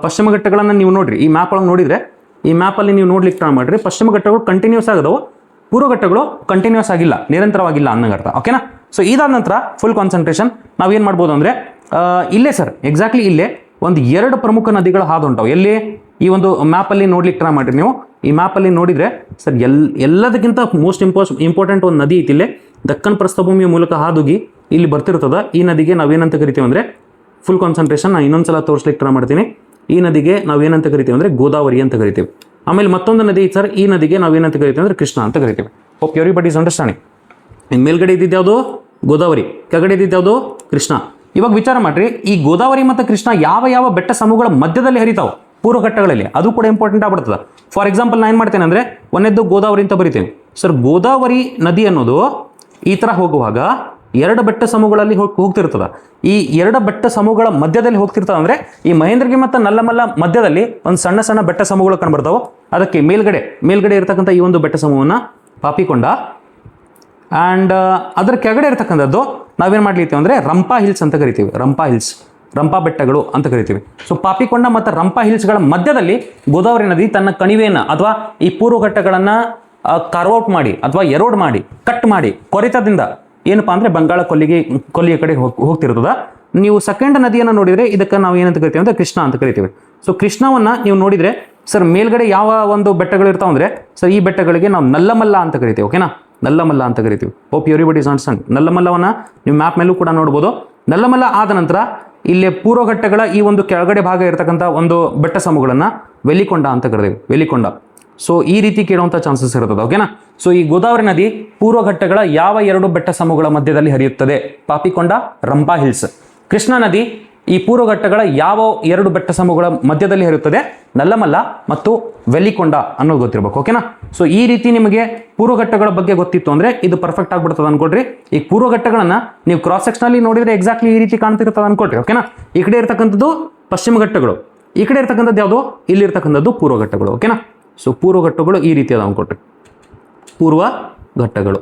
ಪಶ್ಚಿಮ ಘಟ್ಟಗಳನ್ನು ನೀವು ನೋಡ್ರಿ, ಈ ಮ್ಯಾಪ್ ಒಳಗೆ ನೋಡಿದರೆ ಈ ಮ್ಯಾಪಲ್ಲಿ ನೀವು ನೋಡ್ಲಿಕ್ಕೆ ಟ್ರೈ ಮಾಡಿರಿ, ಪಶ್ಚಿಮ ಘಟ್ಟಗಳು ಕಂಟಿನ್ಯೂಸ್ ಆಗದವು, ಪೂರ್ವ ಘಟ್ಟಗಳು ಕಂಟಿನ್ಯೂಸ್ ಆಗಿಲ್ಲ, ನಿರಂತರವಾಗಿಲ್ಲ ಅನ್ನೋಗರ್ಥ. ಓಕೆನಾ. ಸೊ ಇದಾದ ನಂತರ ಫುಲ್ ಕಾನ್ಸಂಟ್ರೇಷನ್ ನಾವೇನು ಮಾಡ್ಬೋದು ಅಂದರೆ ಇಲ್ಲೇ ಸರ್ ಎಕ್ಸಾಕ್ಟ್ಲಿ ಇಲ್ಲೇ ಒಂದು 2 ಪ್ರಮುಖ ನದಿಗಳು ಹಾದು ಹೊಂಟಾವು. ಎಲ್ಲಿ ಈ ಒಂದು ಮ್ಯಾಪಲ್ಲಿ ನೋಡ್ಲಿಕ್ಕೆ ಟ್ರೈ ಮಾಡಿರಿ ನೀವು. ಈ ಮ್ಯಾಪಲ್ಲಿ ನೋಡಿದರೆ ಸರ್ ಎಲ್ಲದಕ್ಕಿಂತ ಮೋಸ್ಟ್ ಇಂಪಾರ್ಟೆಂಟ್ ಒಂದು ನದಿ ಐತಿ ಇಲ್ಲೇ, ದಕ್ಕನ್ ಪ್ರಸ್ಥಭೂಮಿಯ ಮೂಲಕ ಹಾದುಗಿ ಇಲ್ಲಿ ಬರ್ತಿರ್ತದ. ಈ ನದಿಗೆ ನಾವೇನಂತ ಕರಿತೀವಿ ಅಂದರೆ ಫುಲ್ ಕಾನ್ಸಂಟ್ರೇಷನ್ ನಾನು ಇನ್ನೊಂದ್ಸಲ ತೋರಿಸ್ಲಿಕ್ಕೆ ಟ್ರೈ ಮಾಡ್ತೀನಿ. ಈ ನದಿಗೆ ನಾವೇನಂತ ಕರಿತೀವಿ ಅಂದರೆ ಗೋದಾವರಿ ಅಂತ ಕರಿತೀವಿ. ಆಮೇಲೆ ಮತ್ತೊಂದು ನದಿ ಸರ್, ಈ ನದಿಗೆ ನಾವೇನಂತ ಕರಿತೀವಿ ಅಂದರೆ ಕೃಷ್ಣ ಅಂತ ಕರಿತೀವಿ. Hope everybody is understanding. ಇನ್ನು ಮೇಲ್ಗಡೆ ಇದ್ದಿದ್ದು ಗೋದಾವರಿ, ಕೆಳಗಡೆ ಇದ್ದಿದ್ದು ಕೃಷ್ಣ. ಇವಾಗ ವಿಚಾರ ಮಾಡ್ರಿ, ಈ ಗೋದಾವರಿ ಮತ್ತು ಕೃಷ್ಣ ಯಾವ ಬೆಟ್ಟ ಸಮೂಹಗಳ ಮಧ್ಯದಲ್ಲಿ ಹರಿತಾವೆ ಪೂರ್ವಘಟ್ಟಗಳಲ್ಲಿ, ಅದು ಕೂಡ ಇಂಪಾರ್ಟೆಂಟ್ ಆಗ್ಬಿಡ್ತದೆ. ಫಾರ್ ಎಕ್ಸಾಂಪಲ್ ನಾನು ಏನು ಮಾಡ್ತೇನೆ ಅಂದರೆ ಒಂದೆದ್ದು ಗೋದಾವರಿ ಅಂತ ಬರಿತೇನೆ ಸರ್. ಗೋದಾವರಿ ನದಿ ಅನ್ನೋದು ಈ ಥರ ಹೋಗುವಾಗ 2 ಬೆಟ್ಟ ಸಮೂಹಗಳಲ್ಲಿ ಹೋಗ್ತಿರ್ತದೆ. ಈ 2 ಬೆಟ್ಟ ಸಮೂಹಗಳ ಮಧ್ಯದಲ್ಲಿ ಹೋಗ್ತಿರ್ತದೆ ಅಂದರೆ ಈ ಮಹೇಂದ್ರಗಿರಿ ಮತ್ತು ನಲ್ಲಮಲ್ಲ ಮಧ್ಯದಲ್ಲಿ ಒಂದು ಸಣ್ಣ ಬೆಟ್ಟ ಸಮೂಹಗಳು ಕಂಡುಬರ್ತಾವೆ. ಅದಕ್ಕೆ ಮೇಲ್ಗಡೆ ಇರತಕ್ಕಂಥ ಈ ಒಂದು ಬೆಟ್ಟ ಸಮೂಹವನ್ನು ಪಾಪಿಕೊಂಡ, ಆ್ಯಂಡ್ ಅದರ ಕೆಳಗಡೆ ಇರತಕ್ಕಂಥದ್ದು ನಾವೇನು ಮಾಡ್ಲಿತ್ತೀವಿ ಅಂದರೆ ರಂಪಾ ಹಿಲ್ಸ್ ಅಂತ ಕರಿತೀವಿ. ರಂಪಾ ಬೆಟ್ಟಗಳು ಅಂತ ಕರಿತೀವಿ. ಸೊ ಪಾಪಿಕೊಂಡ ಮತ್ತು ರಂಪಾ ಹಿಲ್ಸ್ಗಳ ಮಧ್ಯದಲ್ಲಿ ಗೋದಾವರಿ ನದಿ ತನ್ನ ಕಣಿವೆಯನ್ನು ಅಥವಾ ಈ ಪೂರ್ವಘಟ್ಟಗಳನ್ನು ಕಾರ್ವೌಟ್ ಮಾಡಿ ಅಥವಾ ಎರೋಡ್ ಮಾಡಿ ಕಟ್ ಮಾಡಿ ಕೊರೆತದಿಂದ ಏನಪ್ಪಾ ಅಂದರೆ ಬಂಗಾಳ ಕೊಲ್ಲಿಯ ಕಡೆ ಹೋಗ್ತಿರ್ತದ. ನೀವು ಸೆಕೆಂಡ್ ನದಿಯನ್ನು ನೋಡಿದರೆ ಇದಕ್ಕೆ ನಾವು ಏನಂತ ಕರಿತೀವಿ ಅಂದರೆ ಕೃಷ್ಣ ಅಂತ ಕರಿತೀವಿ. ಸೊ ಕೃಷ್ಣವನ್ನು ನೀವು ನೋಡಿದರೆ ಸರ್ ಮೇಲ್ಗಡೆ ಯಾವ ಒಂದು ಬೆಟ್ಟಗಳು ಇರ್ತಾವೆ ಅಂದರೆ ಸರ್ ಈ ಬೆಟ್ಟಗಳಿಗೆ ನಾವು ನಲ್ಲಮಲ್ಲ ಅಂತ ಕರಿತೀವಿ. ಓಕೆನಾ. ನಲ್ಲಮಲ್ಲ ಅಂತ ಕರಿತೀವಿ. Hope everybody is understand. ನಲ್ಲಮಲ್ಲವನ್ನು ನೀವು ಮ್ಯಾಪ್ ಮೇಲೂ ಕೂಡ ನೋಡ್ಬೋದು. ನಲ್ಲಮಲ್ಲ ಆದ ನಂತರ ಇಲ್ಲಿ ಪೂರ್ವಘಟ್ಟಗಳ ಈ ಒಂದು ಕೆಳಗಡೆ ಭಾಗ ಇರತಕ್ಕಂಥ ಒಂದು ಬೆಟ್ಟ ಸಮೂಹಗಳನ್ನು ವೆಲಿಕೊಂಡ ಅಂತ ಕರಿತೀವಿ. ವೆಲಿಕೊಂಡ. ಸೊ ಈ ರೀತಿ ಕೇಳುವಂಥ ಚಾನ್ಸಸ್ ಇರ್ತದೆ. ಓಕೆನಾ. ಸೊ ಈ ಗೋದಾವರಿ ನದಿ ಪೂರ್ವಘಟ್ಟಗಳ ಯಾವ 2 ಬೆಟ್ಟ ಸಮೂಹಗಳ ಮಧ್ಯದಲ್ಲಿ ಹರಿಯುತ್ತದೆ? ಪಾಪಿಕೊಂಡ, ರಂಪಾ ಹಿಲ್ಸ್. ಕೃಷ್ಣ ನದಿ ಈ ಪೂರ್ವಘಟ್ಟಗಳ ಯಾವ 2 ಬೆಟ್ಟ ಸಮೂಹಗಳ ಮಧ್ಯದಲ್ಲಿ ಹರಿಯುತ್ತದೆ? ನಲ್ಲಮಲ್ಲ ಮತ್ತು ವೆಲಿಕೊಂಡ ಅನ್ನೋದು ಗೊತ್ತಿರಬೇಕು. ಓಕೆನಾ. ಸೊ ಈ ರೀತಿ ನಿಮಗೆ ಪೂರ್ವಘಟ್ಟಗಳ ಬಗ್ಗೆ ಗೊತ್ತಿತ್ತು ಅಂದರೆ ಇದು ಪರ್ಫೆಕ್ಟ್ ಆಗ್ಬಿಡ್ತದೆ ಅನ್ಕೊಡ್ರಿ. ಈ ಪೂರ್ವಘಟ್ಟಗಳನ್ನು ನೀವು ಕ್ರಾಸ್ ಸೆಕ್ಷನಲ್ಲಿ ನೋಡಿದರೆ ಎಕ್ಸಾಕ್ಟ್ಲಿ ಈ ರೀತಿ ಕಾಣ್ತಿರ್ತದೆ ಅನ್ಕೊಡ್ರಿ. ಓಕೆನಾ. ಈ ಕಡೆ ಇರ್ತಕ್ಕಂಥದ್ದು ಪಶ್ಚಿಮ ಘಟ್ಟಗಳು, ಈ ಕಡೆ ಇರ್ತಕ್ಕಂಥದ್ದು ಯಾವುದು? ಇಲ್ಲಿ ಇರ್ತಕ್ಕಂಥದ್ದು ಪೂರ್ವಘಟ್ಟಗಳು. ಓಕೆನಾ. ಸೊ ಪೂರ್ವಘಟ್ಟಗಳು ಈ ರೀತಿ ಅದಾವ ಅನ್ಕೊಟ್ರಿ, ಪೂರ್ವಘಟ್ಟಗಳು.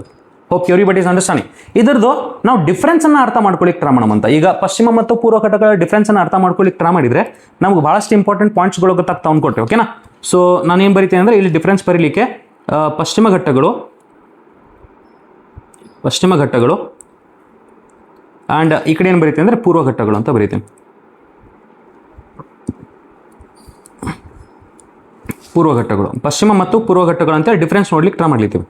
Hope everybody is understanding. ಇದರದ್ದು ನಾವು ಡಿಫ್ರೆನ್ಸನ್ನು ಅರ್ಥ ಮಾಡ್ಕೊಳ್ಳಿಕ್ಕೆ ಟ್ರೈ ಮಾಡೋಣ. ಈಗ ಪಶ್ಚಿಮ ಮತ್ತು ಪೂರ್ವಘಟ್ಟಗಳ ಡಿಫ್ರೆನ್ಸನ್ನು ಅರ್ಥ ಮಾಡ್ಕೊಳ್ಳಿಕ್ಕೆ ಟ್ರೈ ಮಾಡಿದರೆ ನಮ್ಗೆ ಭಾಳಷ್ಟು ಇಂಪಾರ್ಟೆಂಟ್ ಪಾಯಿಂಟ್ಸ್ಗಳು ಗೊತ್ತಾಗ್ತಾವೆ ಅನ್ಕೊಟ್ರಿ. ಓಕೆನಾ. ಸೊ ನಾನೇನು ಬರಿತೀನಿ ಅಂದರೆ ಇಲ್ಲಿ ಡಿಫ್ರೆನ್ಸ್ ಬರೀಲಿಕ್ಕೆ ಪಶ್ಚಿಮ ಘಟ್ಟಗಳು ಆ್ಯಂಡ್ ಈ ಕಡೆ ಏನು ಬರೀತೀನಿ ಅಂದರೆ ಪೂರ್ವಘಟ್ಟಗಳು ಅಂತ ಬರೀತೀನಿ. ಪೂರ್ವಘಟ್ಟಗಳು, ಪಶ್ಚಿಮ ಮತ್ತು ಪೂರ್ವಘಟ್ಟಗಳು ಅಂತೇಳಿ ಡಿಫ್ರೆನ್ಸ್ ನೋಡ್ಲಿಕ್ಕೆ ಟ್ರೈ ಮಾಡ್ಲಿತ್ತೀವಿ.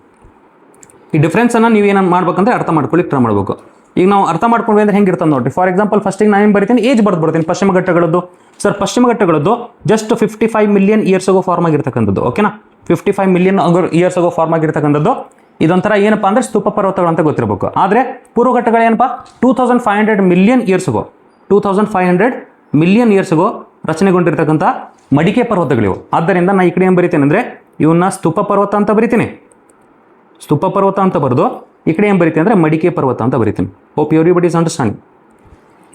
ಈ ಡಿಫ್ರೆನ್ಸನ್ನು ನೀವೇನು ಮಾಡ್ಬೇಕಂದ್ರೆ ಅರ್ಥ ಮಾಡ್ಕೊಳ್ಳಿಕ್ಕೆ ಟ್ರೈ ಮಾಡಬೇಕು. ಈಗ ನಾವು ಅರ್ಥ ಮಾಡ್ಕೊಂಡ್ವಿ ಅಂದರೆ ಹೆಂಗಿರ್ತದೆ ನೋಡಿರಿ. ಫಾರ್ ಎಕ್ಸಾಂಪಲ್ ಫಸ್ಟಿಗೆ ನಾನು ಏನು ಬರಿತೀನಿ, ಏಜ್ ಬರ್ತೀನಿ ಪಶ್ಚಿಮ ಘಟ್ಟಗಳದ್ದು. ಸರ್ ಪಶ್ಚಿಮ ಘಟ್ಟಗಳದ್ದು ಜಸ್ಟ್ 55 ಮಿಲಿಯನ್ ಇಯರ್ಸ್ ಆಗೋ ಫಾರ್ಮ್ ಆಗಿರ್ತಕ್ಕಂಥದ್ದು. ಓಕೆನಾ. 55 ಮಿಲಿಯನ್ ಇಯರ್ಸ್ ಆಗೋ ಫಾರ್ಮ್ ಆಗಿರ್ತಕ್ಕಂಥದ್ದು. ಇದೊಂಥರ ಏನಪ್ಪ ಅಂದರೆ ಸ್ತೂಪ ಪರ್ವತಗಳು ಅಂತ ಗೊತ್ತಿರಬೇಕು. ಆದರೆ ಪೂರ್ವಘಟ್ಟಗಳು ಏನಪ್ಪ 2500 ಮಿಲಿಯನ್ ಇಯರ್ಸ್ ಆಗೋ ರಚನೆಗೊಂಡಿರ್ತಕ್ಕಂಥ ಮಡಿಕೆ ಪರ್ವತಗಳಿವು. ಆದ್ದರಿಂದ ನಾನು ಈ ಕಡೆ ಏನು ಬರಿತೇನೆ ಅಂದರೆ ಇವನ್ನ ಸ್ತೂಪ ಪರ್ವತ ಅಂತ ಬರಿತೀನಿ. ಸ್ತೂಪ ಪರ್ವತ ಅಂತ ಬರೆದು ಈ ಕಡೆ ಏನು ಬರಿತೀನಿ ಅಂದರೆ ಮಡಿಕೆ ಪರ್ವತ ಅಂತ ಬರಿತೀನಿ. Hope everybody is understanding.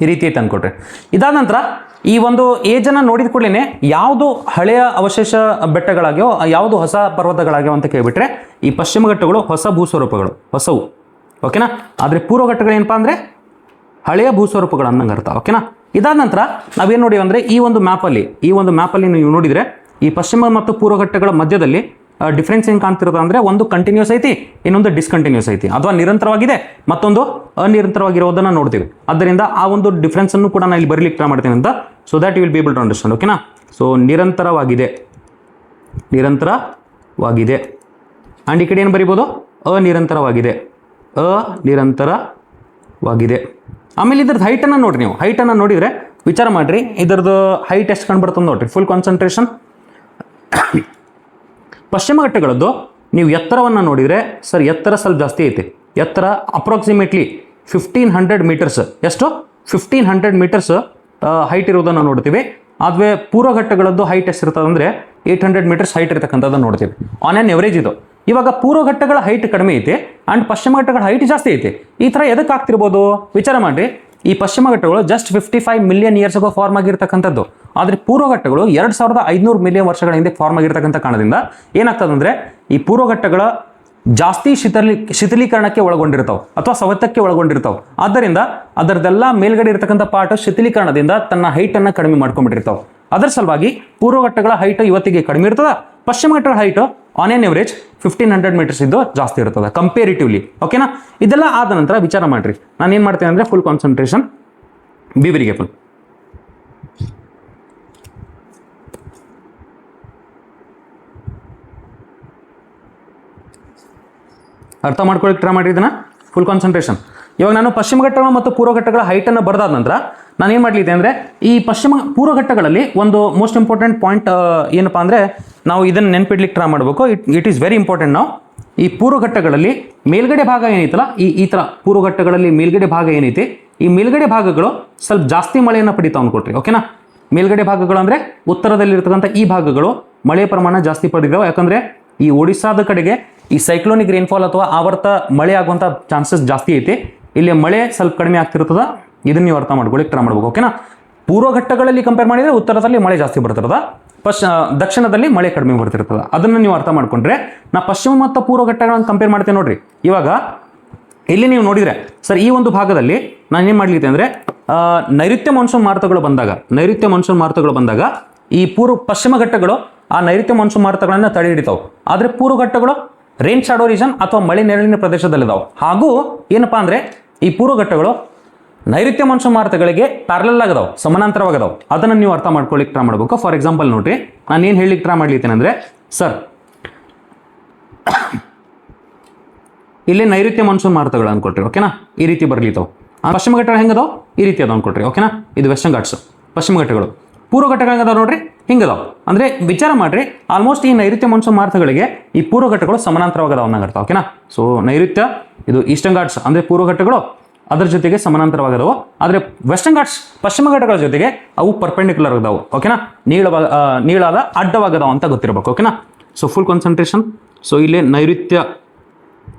ಈ ರೀತಿ ಐತೆ ಅಂದ್ಕೊಟ್ರೆ. ಇದಾದ ನಂತರ ಈ ಒಂದು ಏಜನ್ನು ನೋಡಿದ ಕೂಡಲೇ ಯಾವುದು ಹಳೆಯ ಅವಶೇಷ ಬೆಟ್ಟಗಳಾಗ್ಯೋ ಯಾವುದು ಹೊಸ ಪರ್ವತಗಳಾಗ್ಯೋ ಅಂತ ಕೇಳಿಬಿಟ್ರೆ ಈ ಪಶ್ಚಿಮ ಘಟ್ಟಗಳು ಹೊಸ ಭೂಸ್ವರೂಪಗಳು, ಹೊಸವು. ಓಕೆನಾ. ಆದರೆ ಪೂರ್ವಘಟ್ಟಗಳು ಏನಪ್ಪ ಅಂದರೆ ಹಳೆಯ ಭೂಸ್ವರೂಪಗಳು ಅನ್ನಂಗೆ ಅರ್ಥ. ಓಕೆನಾ. ಇದಾದ ನಂತರ ನಾವೇನು ನೋಡಿವಿ ಅಂದರೆ ಈ ಒಂದು ಮ್ಯಾಪಲ್ಲಿ ನೀವು ನೋಡಿದರೆ ಈ ಪಶ್ಚಿಮ ಮತ್ತು ಪೂರ್ವಘಟ್ಟಗಳ ಮಧ್ಯದಲ್ಲಿ ಡಿಫ್ರೆನ್ಸ್ ಏನು ಕಾಣ್ತಿರೋದು ಅಂದರೆ ಒಂದು ಕಂಟಿನ್ಯೂಸ್ ಐತಿ, ಇನ್ನೊಂದು ಡಿಸ್ಕಂಟಿನ್ಯೂಸ್ ಐತಿ, ಅಥವಾ ನಿರಂತರವಾಗಿದೆ ಮತ್ತೊಂದು ಅನಿರಂತರವಾಗಿರೋದನ್ನು ನೋಡ್ತೀವಿ. ಆದ್ದರಿಂದ ಆ ಒಂದು ಡಿಫ್ರೆನ್ಸನ್ನು ಕೂಡ ನಾನು ಇಲ್ಲಿ ಬರೀಲಿಕ್ಕೆ ಟ್ರೈ ಮಾಡ್ತೀನಿ ಅಂತ, so that you will be able to understand. ಓಕೆನಾ? ಸೊ ನಿರಂತರವಾಗಿದೆ ಆ್ಯಂಡ್ ಈ ಕಡೆ ಏನು ಬರಿಬೋದು? ಅನಿರಂತರವಾಗಿದೆ. ಆಮೇಲೆ ಇದ್ರದ್ದು ಹೈಟನ್ನು ನೋಡಿರಿ. ನೀವು ಹೈಟನ್ನು ನೋಡಿದರೆ ವಿಚಾರ ಮಾಡಿರಿ, ಇದರದ್ದು ಹೈಟ್ ಎಷ್ಟು ಕಂಡು ಬರ್ತದೆ ನೋಡಿರಿ. Full concentration. ಪಶ್ಚಿಮ ಘಟ್ಟಗಳದ್ದು ನೀವು ಎತ್ತರವನ್ನು ನೋಡಿದರೆ ಸರ್ ಎತ್ತರ ಸ್ವಲ್ಪ ಜಾಸ್ತಿ ಐತಿ. ಎತ್ತರ ಅಪ್ರಾಕ್ಸಿಮೇಟ್ಲಿ 1500 ಮೀಟರ್ಸ್. ಎಷ್ಟು? 1500 ಮೀಟರ್ಸ್ ಹೈಟ್ ಇರೋದನ್ನು ನೋಡ್ತೀವಿ. ಆದರೆ ಪೂರ್ವ ಘಟ್ಟಗಳದ್ದು ಹೈಟ್ ಎಷ್ಟಿರ್ತದೆ ಅಂದರೆ 800 ಮೀಟರ್ಸ್ ಹೈಟ್ ಇರ್ತಕ್ಕಂಥದ್ದು ನೋಡ್ತೀವಿ ಆನ್ ಆನ್ ಎವರೇಜ್ ಇದು. ಇವಾಗ ಪೂರ್ವ ಘಟ್ಟಗಳ ಹೈಟ್ ಕಡಿಮೆ ಐತಿ ಆ್ಯಂಡ್ ಪಶ್ಚಿಮ ಘಟ್ಟಗಳ ಹೈಟ್ ಜಾಸ್ತಿ ಐತಿ. ಈ ಥರ ಎದಕ್ಕೆ ಆಗ್ತಿರ್ಬೋದು ವಿಚಾರ ಮಾಡಿರಿ. ಈ ಪಶ್ಚಿಮ ಘಟ್ಟಗಳು ಜಸ್ಟ್ 55 ಮಿಲಿಯನ್ ಇಯರ್ಸ್ಗೂ ಫಾರ್ಮ್ ಆಗಿರ್ತಕ್ಕಂಥದ್ದು. ಆದರೆ ಪೂರ್ವ ಘಟ್ಟಗಳು 2500 ಮಿಲಿಯನ್ ವರ್ಷಗಳ ಹಿಂದೆ ಫಾರ್ಮ್ ಆಗಿರ್ತಕ್ಕಂಥ ಕಾರಣದಿಂದ ಏನಾಗ್ತದೆ ಅಂದರೆ ಈ ಪೂರ್ವ ಘಟ್ಟಗಳ ಜಾಸ್ತಿ ಶಿಥಿಲೀಕರಣಕ್ಕೆ ಒಳಗೊಂಡಿರ್ತಾವೆ ಅಥವಾ ಸವೆತಕ್ಕೆ ಒಳಗೊಂಡಿರ್ತಾವೆ. ಆದ್ದರಿಂದ ಅದರದೆಲ್ಲ ಮೇಲ್ಗಡೆ ಇರತಕ್ಕಂಥ ಪಾರ್ಟ್ ಶಿಥಿಲೀಕರಣದಿಂದ ತನ್ನ ಹೈಟನ್ನು ಕಡಿಮೆ ಮಾಡ್ಕೊಂಡ್ಬಿಟ್ಟಿರ್ತಾವೆ. ಅದರ ಸಲುವಾಗಿ ಪೂರ್ವ ಘಟ್ಟಗಳ ಹೈಟ್ ಇವತ್ತಿಗೆ ಕಡಿಮೆ ಇರ್ತದೆ. ಪಶ್ಚಿಮ ಘಟ್ಟಗಳ height on an average 1500 meters ಇದ್ದು ಜಾಸ್ತಿ ಇರ್ತದೆ ಕಂಪೇರಿಟಿವ್ಲಿ. ಓಕೆನಾ? ಇದೆಲ್ಲ ಆದ ನಂತರ ವಿಚಾರ ಮಾಡಿರಿ. ನಾನು ಏನು ಮಾಡ್ತೀನಿ ಅಂದರೆ full concentration, be very careful. ಅರ್ಥ ಮಾಡ್ಕೊಳ್ಳಿಕ್ಕೆ ಟ್ರೈ ಮಾಡಿದ್ದನ್ನ ಫುಲ್ ಕಾನ್ಸಂಟ್ರೇಷನ್. ಇವಾಗ ನಾನು ಪಶ್ಚಿಮ ಘಟ್ಟಗಳು ಮತ್ತು ಪೂರ್ವ ಘಟ್ಟಗಳ ಹೈಟನ್ನು ಬರೆದಾದ ನಂತರ ನಾನು ಏನು ಮಾಡಲಿದ್ದೆ ಅಂದರೆ ಈ ಪೂರ್ವ ಘಟ್ಟಗಳಲ್ಲಿ ಒಂದು ಮೋಸ್ಟ್ ಇಂಪಾರ್ಟೆಂಟ್ ಪಾಯಿಂಟ್ ಏನಪ್ಪ ಅಂದರೆ ನಾವು ಇದನ್ನು ನೆನ್ಪಿಡ್ಲಿಕ್ಕೆ ಟ್ರೈ ಮಾಡಬೇಕು. It is very important. ನಾವು ಈ ಪೂರ್ವ ಘಟ್ಟಗಳಲ್ಲಿ ಮೇಲ್ಗಡೆ ಭಾಗ ಏನೈತಲ್ಲ, ಈ ಥರ ಪೂರ್ವ ಘಟ್ಟಗಳಲ್ಲಿ ಮೇಲ್ಗಡೆ ಭಾಗ ಏನೈತಿ, ಈ ಮೇಲ್ಗಡೆ ಭಾಗಗಳು ಸ್ವಲ್ಪ ಜಾಸ್ತಿ ಮಳೆಯನ್ನು ಪಡಿತಾವೆ ಅಂದ್ಕೊಟ್ರಿ. ಓಕೆನಾ? ಮೇಲ್ಗಡೆ ಭಾಗಗಳು ಅಂದರೆ ಉತ್ತರದಲ್ಲಿರ್ತಕ್ಕಂಥ ಈ ಭಾಗಗಳು ಮಳೆಯ ಪ್ರಮಾಣ ಜಾಸ್ತಿ ಪಡೆದಿದ್ದಾವೆ. ಯಾಕಂದರೆ ಈ ಒಡಿಸ್ಸಾದ ಕಡೆಗೆ ಈ ಸೈಕ್ಲೋನಿಕ್ ರೇನ್ಫಾಲ್ ಅಥವಾ ಆವರ್ತ ಮಳೆ ಆಗುವಂಥ ಚಾನ್ಸಸ್ ಜಾಸ್ತಿ ಐತಿ. ಇಲ್ಲಿ ಮಳೆ ಸ್ವಲ್ಪ ಕಡಿಮೆ ಆಗ್ತಿರ್ತದ. ಇದನ್ನು ನೀವು ಅರ್ಥ ಮಾಡ್ಕೊಳ್ಳಿಕ್ಕೆ ಟ್ರೈ ಮಾಡ್ಬೇಕು. ಓಕೆನಾ? ಪೂರ್ವ ಘಟ್ಟಗಳಲ್ಲಿ ಕಂಪೇರ್ ಮಾಡಿದರೆ ಉತ್ತರದಲ್ಲಿ ಮಳೆ ಜಾಸ್ತಿ ಬರ್ತಿರ್ತದ, ದಕ್ಷಿಣದಲ್ಲಿ ಮಳೆ ಕಡಿಮೆ ಬರ್ತಿರ್ತದೆ. ಅದನ್ನು ನೀವು ಅರ್ಥ ಮಾಡ್ಕೊಂಡ್ರೆ ನಾ ಪಶ್ಚಿಮ ಮತ್ತು ಪೂರ್ವ ಘಟ್ಟಗಳನ್ನು ಕಂಪೇರ್ ಮಾಡ್ತೇನೆ ನೋಡ್ರಿ. ಇವಾಗ ಇಲ್ಲಿ ನೀವು ನೋಡಿದರೆ ಸರ್ ಈ ಒಂದು ಭಾಗದಲ್ಲಿ ನಾನು ಏನು ಮಾಡಲಿದ್ದೆ ಅಂದರೆ ನೈಋತ್ಯ ಮಾನ್ಸೂನ್ ಮಾರುತಗಳು ಬಂದಾಗ ಈ ಪಶ್ಚಿಮ ಘಟ್ಟಗಳು ಆ ನೈಋತ್ಯ ಮಾನ್ಸೂನ್ ಮಾರುತಗಳನ್ನು ತಡೆ ಹಿಡಿತಾವೆ. ಆದರೆ ಪೂರ್ವ ಘಟ್ಟಗಳು ರೇನ್ ಶಾಡೋ ರೀಜನ್ ಅಥವಾ ಮಳೆ ನೆರಳಿನ ಪ್ರದೇಶದಲ್ಲಿದ್ದಾವೆ. ಹಾಗೂ ಏನಪ್ಪಾ ಅಂದರೆ ಈ ಪೂರ್ವ ಘಟ್ಟಗಳು ನೈಋತ್ಯ ಮಾನ್ಸೂನ್ ಮಾರುತಗಳಿಗೆ ಪ್ಯಾರಲಲ್ ಆಗದಾವೆ, ಸಮಾನಾಂತರವಾಗದಾವೆ. ಅದನ್ನು ನೀವು ಅರ್ಥ ಮಾಡ್ಕೊಳ್ಳಿಕ್ಕೆ ಟ್ರೈ ಮಾಡಬೇಕು. ಫಾರ್ ಎಕ್ಸಾಂಪಲ್ ನೋಡ್ರಿ, ನಾನು ಏನು ಹೇಳಲಿಕ್ಕೆ ಟ್ರೈ ಮಾಡ್ಲಿದ್ದೇನೆ ಅಂದರೆ ಸರ್ ಇಲ್ಲಿ ನೈಋತ್ಯ ಮಾನ್ಸೂನ್ ಮಾರುತಗಳು ಅನ್ಕೊಟ್ರಿ. ಓಕೆನಾ? ಈ ರೀತಿ ಬರ್ಲಿತಾವೆ. ಪಶ್ಚಿಮ ಘಟ್ಟಗಳು ಹೆಂಗದಾವೆ? ಈ ರೀತಿ ಅದಾವ ಅನ್ಕೊಟ್ರಿ. ಓಕೆನಾ? ಇದು ವೆಸ್ಟರ್ನ್ ಘಾಟ್ಸ್ ಪಶ್ಚಿಮ ಘಟ್ಟಗಳು. ಪೂರ್ವ ಘಟ್ಟಗಳು ಹೆಂಗದಾವ ನೋಡ್ರಿ, ಹಿಂಗದಾವ. ಅಂದರೆ ವಿಚಾರ ಮಾಡ್ರಿ, ಆಲ್ಮೋಸ್ಟ್ ಈ ನೈಋತ್ಯ ಮಾನ್ಸೂನ್ ಮಾರುತಗಳಿಗೆ ಈ ಪೂರ್ವ ಘಟ್ಟಗಳು ಸಮಾನಾಂತರವಾಗದಾವ ಅನ್ನಂಗರ್ತಾವ. ಓಕೆನಾ? ಸೊ ನೈಋತ್ಯ ಇದು ಈಸ್ಟರ್ನ್ ಘಾಟ್ಸ್ ಅಂದರೆ ಪೂರ್ವ ಘಟ್ಟಗಳು ಅದರ ಜೊತೆಗೆ ಸಮಾನಾಂತರವಾಗದವು. ಆದರೆ ವೆಸ್ಟರ್ನ್ ಘಾಟ್ಸ್ ಪಶ್ಚಿಮ ಘಟ್ಟಗಳ ಜೊತೆಗೆ ಅವು ಪರ್ಪೆಂಡಿಕ್ಯುಲರ್ ಆಗದಾವು. ಓಕೆನಾ? ನೀಳಾದ ಅಡ್ಡವಾಗದಾವ ಅಂತ ಗೊತ್ತಿರಬೇಕು. ಓಕೆನಾ? So full concentration. ಸೊ ಇಲ್ಲಿ ನೈಋತ್ಯ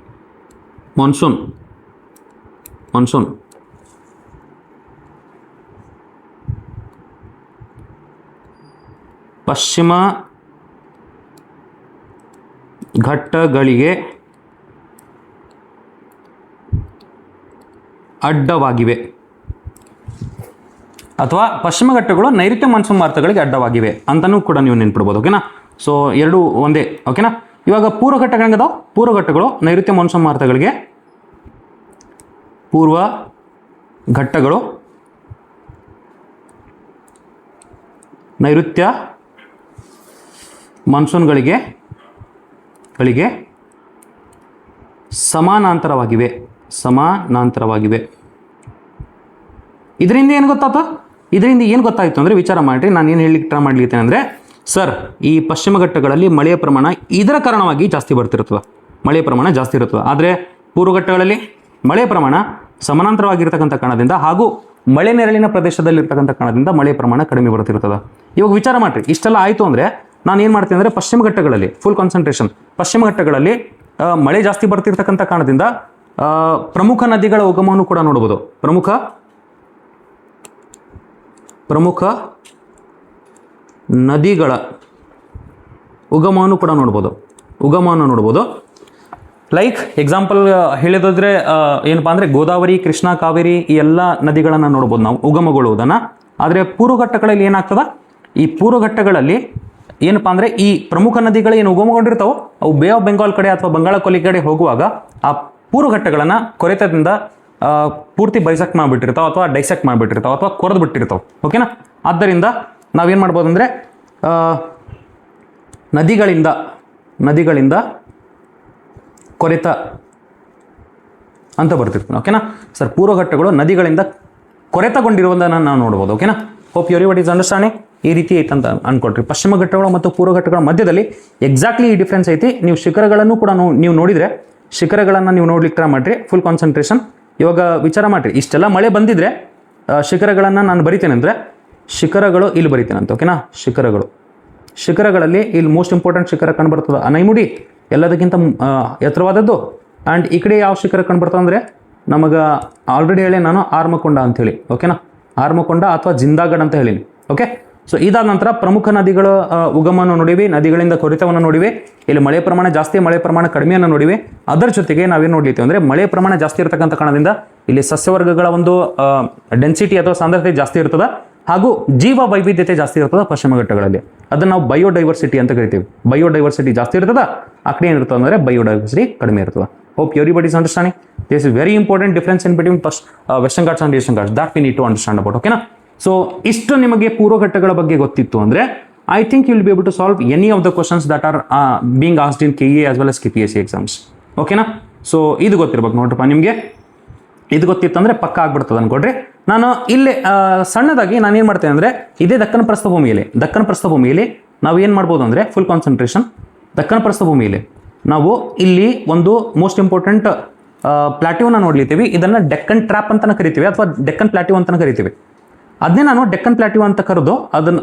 ಮಾನ್ಸೂನ್ ಪಶ್ಚಿಮ ಘಟ್ಟಗಳಿಗೆ ಅಡ್ಡವಾಗಿವೆ ಅಥವಾ ಪಶ್ಚಿಮ ಘಟ್ಟಗಳು ನೈಋತ್ಯ ಮಾನ್ಸೂನ್ ಮಾರುತಗಳಿಗೆ ಅಡ್ಡವಾಗಿವೆ ಅಂತಲೂ ಕೂಡ ನೀವು ನೆನ್ಪಿಡ್ಬೋದು. ಓಕೆನಾ? ಸೊ ಎರಡೂ ಒಂದೇ. ಓಕೆನಾ? ಇವಾಗ ಪೂರ್ವ ಘಟ್ಟಗಳು ಹೆಂಗದಾವ? ಪೂರ್ವ ಘಟ್ಟಗಳು ನೈಋತ್ಯ ಮಾನ್ಸೂನ್ ಮಾರುತಗಳಿಗೆ ನೈಋತ್ಯ ಮಾನ್ಸೂನ್ಗಳಿಗೆ ಸಮಾನಾಂತರವಾಗಿವೆ. ಇದರಿಂದ ಏನು ಗೊತ್ತಾಯಿತು ಅಂದರೆ ವಿಚಾರ ಮಾಡಿರಿ. ನಾನು ಏನು ಹೇಳಲಿಕ್ಕೆ ಟ್ರೈ ಮಾಡ್ಲಿದ್ದೇನೆ ಅಂದರೆ ಸರ್ ಈ ಪಶ್ಚಿಮ ಘಟ್ಟಗಳಲ್ಲಿ ಮಳೆಯ ಪ್ರಮಾಣ ಇದರ ಕಾರಣವಾಗಿ ಜಾಸ್ತಿ ಬರ್ತಿರ್ತದೆ, ಮಳೆಯ ಪ್ರಮಾಣ ಜಾಸ್ತಿ ಇರ್ತದೆ. ಆದರೆ ಪೂರ್ವ ಘಟ್ಟಗಳಲ್ಲಿ ಮಳೆಯ ಪ್ರಮಾಣ ಸಮಾನಾಂತರವಾಗಿರ್ತಕ್ಕಂಥ ಕಾರಣದಿಂದ ಹಾಗೂ ಮಳೆ ನೆರಳಿನ ಪ್ರದೇಶದಲ್ಲಿರ್ತಕ್ಕಂಥ ಕಾರಣದಿಂದ ಮಳೆಯ ಪ್ರಮಾಣ ಕಡಿಮೆ ಬರ್ತಿರ್ತದೆ. ಇವಾಗ ವಿಚಾರ ಮಾಡಿರಿ, ಇಷ್ಟೆಲ್ಲ ಆಯಿತು ಅಂದರೆ ನಾನು ಏನು ಮಾಡ್ತೀನಿ ಅಂದರೆ ಪಶ್ಚಿಮ ಘಟ್ಟಗಳಲ್ಲಿ ಫುಲ್ ಕಾನ್ಸಂಟ್ರೇಷನ್. ಪಶ್ಚಿಮ ಘಟ್ಟಗಳಲ್ಲಿ ಮಳೆ ಜಾಸ್ತಿ ಬರ್ತಿರ್ತಕ್ಕಂಥ ಕಾರಣದಿಂದ ಪ್ರಮುಖ ನದಿಗಳ ಉಗಮವನ್ನು ಕೂಡ ನೋಡ್ಬೋದು. ಪ್ರಮುಖ ನದಿಗಳ ಉಗಮವನ್ನು ಕೂಡ ನೋಡ್ಬೋದು. ಲೈಕ್ ಎಕ್ಸಾಂಪಲ್ ಹೇಳಿದ್ರೆ ಏನಪ್ಪಾ ಅಂದರೆ ಗೋದಾವರಿ, ಕೃಷ್ಣ, ಕಾವೇರಿ ಈ ಎಲ್ಲ ನದಿಗಳನ್ನು ನೋಡ್ಬೋದು ನಾವು ಉಗಮಗೊಳ್ಳುವುದನ್ನು. ಆದರೆ ಪೂರ್ವ ಘಟ್ಟಗಳಲ್ಲಿ ಏನಾಗ್ತದೆ, ಈ ಪೂರ್ವ ಘಟ್ಟಗಳಲ್ಲಿ ಏನಪ್ಪಾ ಅಂದರೆ ಈ ಪ್ರಮುಖ ನದಿಗಳು ಏನು ಉಗಮಗೊಂಡಿರ್ತಾವೋ ಅವು ಬೇ ಆಫ್ ಬೆಂಗಾಲ್ ಕಡೆ ಅಥವಾ ಬಂಗಾಳ ಕೊಲ್ಲಿ ಕಡೆ ಹೋಗುವಾಗ ಆ ಪೂರ್ವ ಘಟ್ಟಗಳನ್ನು ಕೊರೆತದಿಂದ ಪೂರ್ತಿ ಬೈಸೆಕ್ಟ್ ಮಾಡಿಬಿಟ್ಟಿರ್ತಾವೆ ಅಥವಾ ಡೈಸೆಕ್ಟ್ ಮಾಡಿಬಿಟ್ಟಿರ್ತಾವೆ ಅಥವಾ ಕೊರೆದು ಬಿಟ್ಟಿರ್ತಾವೆ. ಓಕೆನಾ? ಆದ್ದರಿಂದ ನಾವೇನು ಮಾಡ್ಬೋದು ಅಂದರೆ ನದಿಗಳಿಂದ ಕೊರೆತ ಅಂತ ಬರ್ತಿರ್ತೀವಿ. ಓಕೆನಾ ಸರ್? ಪೂರ್ವ ಘಟ್ಟಗಳು ನದಿಗಳಿಂದ ಕೊರೆತಗೊಂಡಿರುವುದನ್ನು ನಾವು ನೋಡ್ಬೋದು. ಓಕೆನಾ? Hope everybody is understanding. ಈ ರೀತಿ ಐತೆ ಅಂತ ಅನ್ಕೊಳ್ರಿ. ಪಶ್ಚಿಮ ಘಟ್ಟಗಳು ಮತ್ತು ಪೂರ್ವ ಘಟ್ಟಗಳ ಮಧ್ಯದಲ್ಲಿ ಎಕ್ಸಾಕ್ಟ್ಲಿ ಈ ಡಿಫ್ರೆನ್ಸ್ ಐತಿ. ನೀವು ಶಿಖರಗಳನ್ನು ಕೂಡ ನೀವು ನೋಡಿದರೆ ಶಿಖರಗಳನ್ನು ನೀವು ನೋಡ್ಲಿಕ್ಕೆ ಟ್ರೈ ಮಾಡಿರಿ. Full concentration. ಇವಾಗ ವಿಚಾರ ಮಾಡಿರಿ, ಇಷ್ಟೆಲ್ಲ ಮಳೆ ಬಂದಿದ್ರೆ ಶಿಖರಗಳನ್ನು ನಾನು ಬರಿತೇನೆ ಅಂದರೆ ಶಿಖರಗಳು ಇಲ್ಲಿ ಬರಿತೇನೆ ಅಂತ. ಓಕೆನಾ? ಶಿಖರಗಳಲ್ಲಿ ಇಲ್ಲಿ ಮೋಸ್ಟ್ ಇಂಪಾರ್ಟೆಂಟ್ ಶಿಖರ ಕಂಡುಬರ್ತದೆ ಅನೈಮುಡಿ, ಎಲ್ಲದಕ್ಕಿಂತ ಎತ್ತರವಾದದ್ದು. ಆ್ಯಂಡ್ ಈ ಕಡೆ ಯಾವ ಶಿಖರ ಕಂಡುಬರ್ತದೆ ಅಂದರೆ ನಮಗೆ ಆಲ್ರೆಡಿ ಹೇಳಿ ನಾನು ಆರ್ಮಕೊಂಡ ಅಂಥೇಳಿ. ಓಕೆನಾ? ಆರ್ಮಕೊಂಡ ಅಥವಾ ಜಿಂದಾಗಢ ಅಂತ ಹೇಳೀನಿ. ಓಕೆ? ಸೊ ಇದಾದ ನಂತರ ಪ್ರಮುಖ ನದಿಗಳ ಉಗಮವನ್ನು ನೋಡಿವಿ, ನದಿಗಳಿಂದ ಕೊರೆತವನ್ನು ನೋಡಿವಿ, ಇಲ್ಲಿ ಮಳೆ ಪ್ರಮಾಣ ಜಾಸ್ತಿ ಮಳೆ ಪ್ರಮಾಣ ಕಡಿಮೆಯನ್ನು ನೋಡಿವಿ. ಅದರ ಜೊತೆಗೆ ನಾವೇನು ನೋಡ್ಲಿತ್ತೀವಿ ಅಂದರೆ ಮಳೆ ಪ್ರಮಾಣ ಜಾಸ್ತಿ ಇರತಕ್ಕಂಥ ಕಾರಣದಿಂದ ಇಲ್ಲಿ ಸಸ್ಯವರ್ಗಗಳ ಒಂದು ಡೆನ್ಸಿಟಿ ಅಥವಾ ಸಾಂದ್ರತೆ ಜಾಸ್ತಿ ಇರ್ತದೆ, ಹಾಗೂ ಜೀವ ವೈವಿಧ್ಯತೆ ಜಾಸ್ತಿ ಇರ್ತದೆ ಪಶ್ಚಿಮ ಘಟ್ಟಗಳಲ್ಲಿ. ಅದನ್ನು ನಾವು ಬಯೋಡೈವರ್ಸಿಟಿ ಅಂತ ಕರಿತೀವಿ. ಬಯೋಡೈವರ್ಸಿಟಿ ಜಾಸ್ತಿ ಇರ್ತದೆ, ಆ ಕಡೆ ಏನಿರ್ತದೆ ಅಂದರೆ ಬಯೋಡೈವರ್ಸಿಟಿ ಕಡಿಮೆ ಇರ್ತದೆ. Hope everybody is understanding. This is very important difference in between western Ghats and eastern Ghats that we need to understand about. ಓಕೆನಾ? ಸೊ ಇಷ್ಟು ನಿಮಗೆ ಪೂರ್ವ ಘಟ್ಟಗಳ ಬಗ್ಗೆ ಗೊತ್ತಿತ್ತು ಅಂದರೆ I think you will be able to solve any of the questions that are being asked in KE as well as KPSC exams. ಓಕೆನಾ? So ಇದು ಗೊತ್ತಿರ್ಬೇಕು ನೋಡ್ರಪ್ಪ ನಿಮಗೆ. ಇದು ಗೊತ್ತಿತ್ತಂದರೆ ಪಕ್ಕ ಆಗ್ಬಿಡ್ತದೆ ಅನ್ಕೊಡ್ರಿ. ನಾನು ಇಲ್ಲಿ ಸಣ್ಣದಾಗಿ ನಾನೇನು ಮಾಡ್ತೇನೆ ಅಂದರೆ ಇದೇ ದಕ್ಕನ್ ಪ್ರಸ್ಥಭೂಮಿಯಲ್ಲಿ ನಾವು ಏನು ಮಾಡ್ಬೋದು ಅಂದರೆ ಫುಲ್ ಕಾನ್ಸಂಟ್ರೇಷನ್. ದಕ್ಕನ್ ಪ್ರಸ್ಥಭೂಮಿಯಲ್ಲಿ ನಾವು ಇಲ್ಲಿ ಒಂದು ಮೋಸ್ಟ್ ಇಂಪಾರ್ಟೆಂಟ್ ಪ್ಲಾಟ್ಯೂನ ನೋಡ್ಲಿತ್ತೀವಿ. ಇದನ್ನು ಡೆಕ್ಕನ್ ಟ್ರ್ಯಾಪ್ ಅಂತಲೇ ಕರಿತೀವಿ ಅಥವಾ ಡೆಕ್ಕನ್ ಪ್ಲಾಟ್ಯೂ ಅಂತಲೇ ಕರಿತೀವಿ. ಅದನ್ನೇ ನಾನು ಡೆಕ್ಕನ್ ಪ್ಲಾಟ್ಯೂ ಅಂತ ಕರೆದು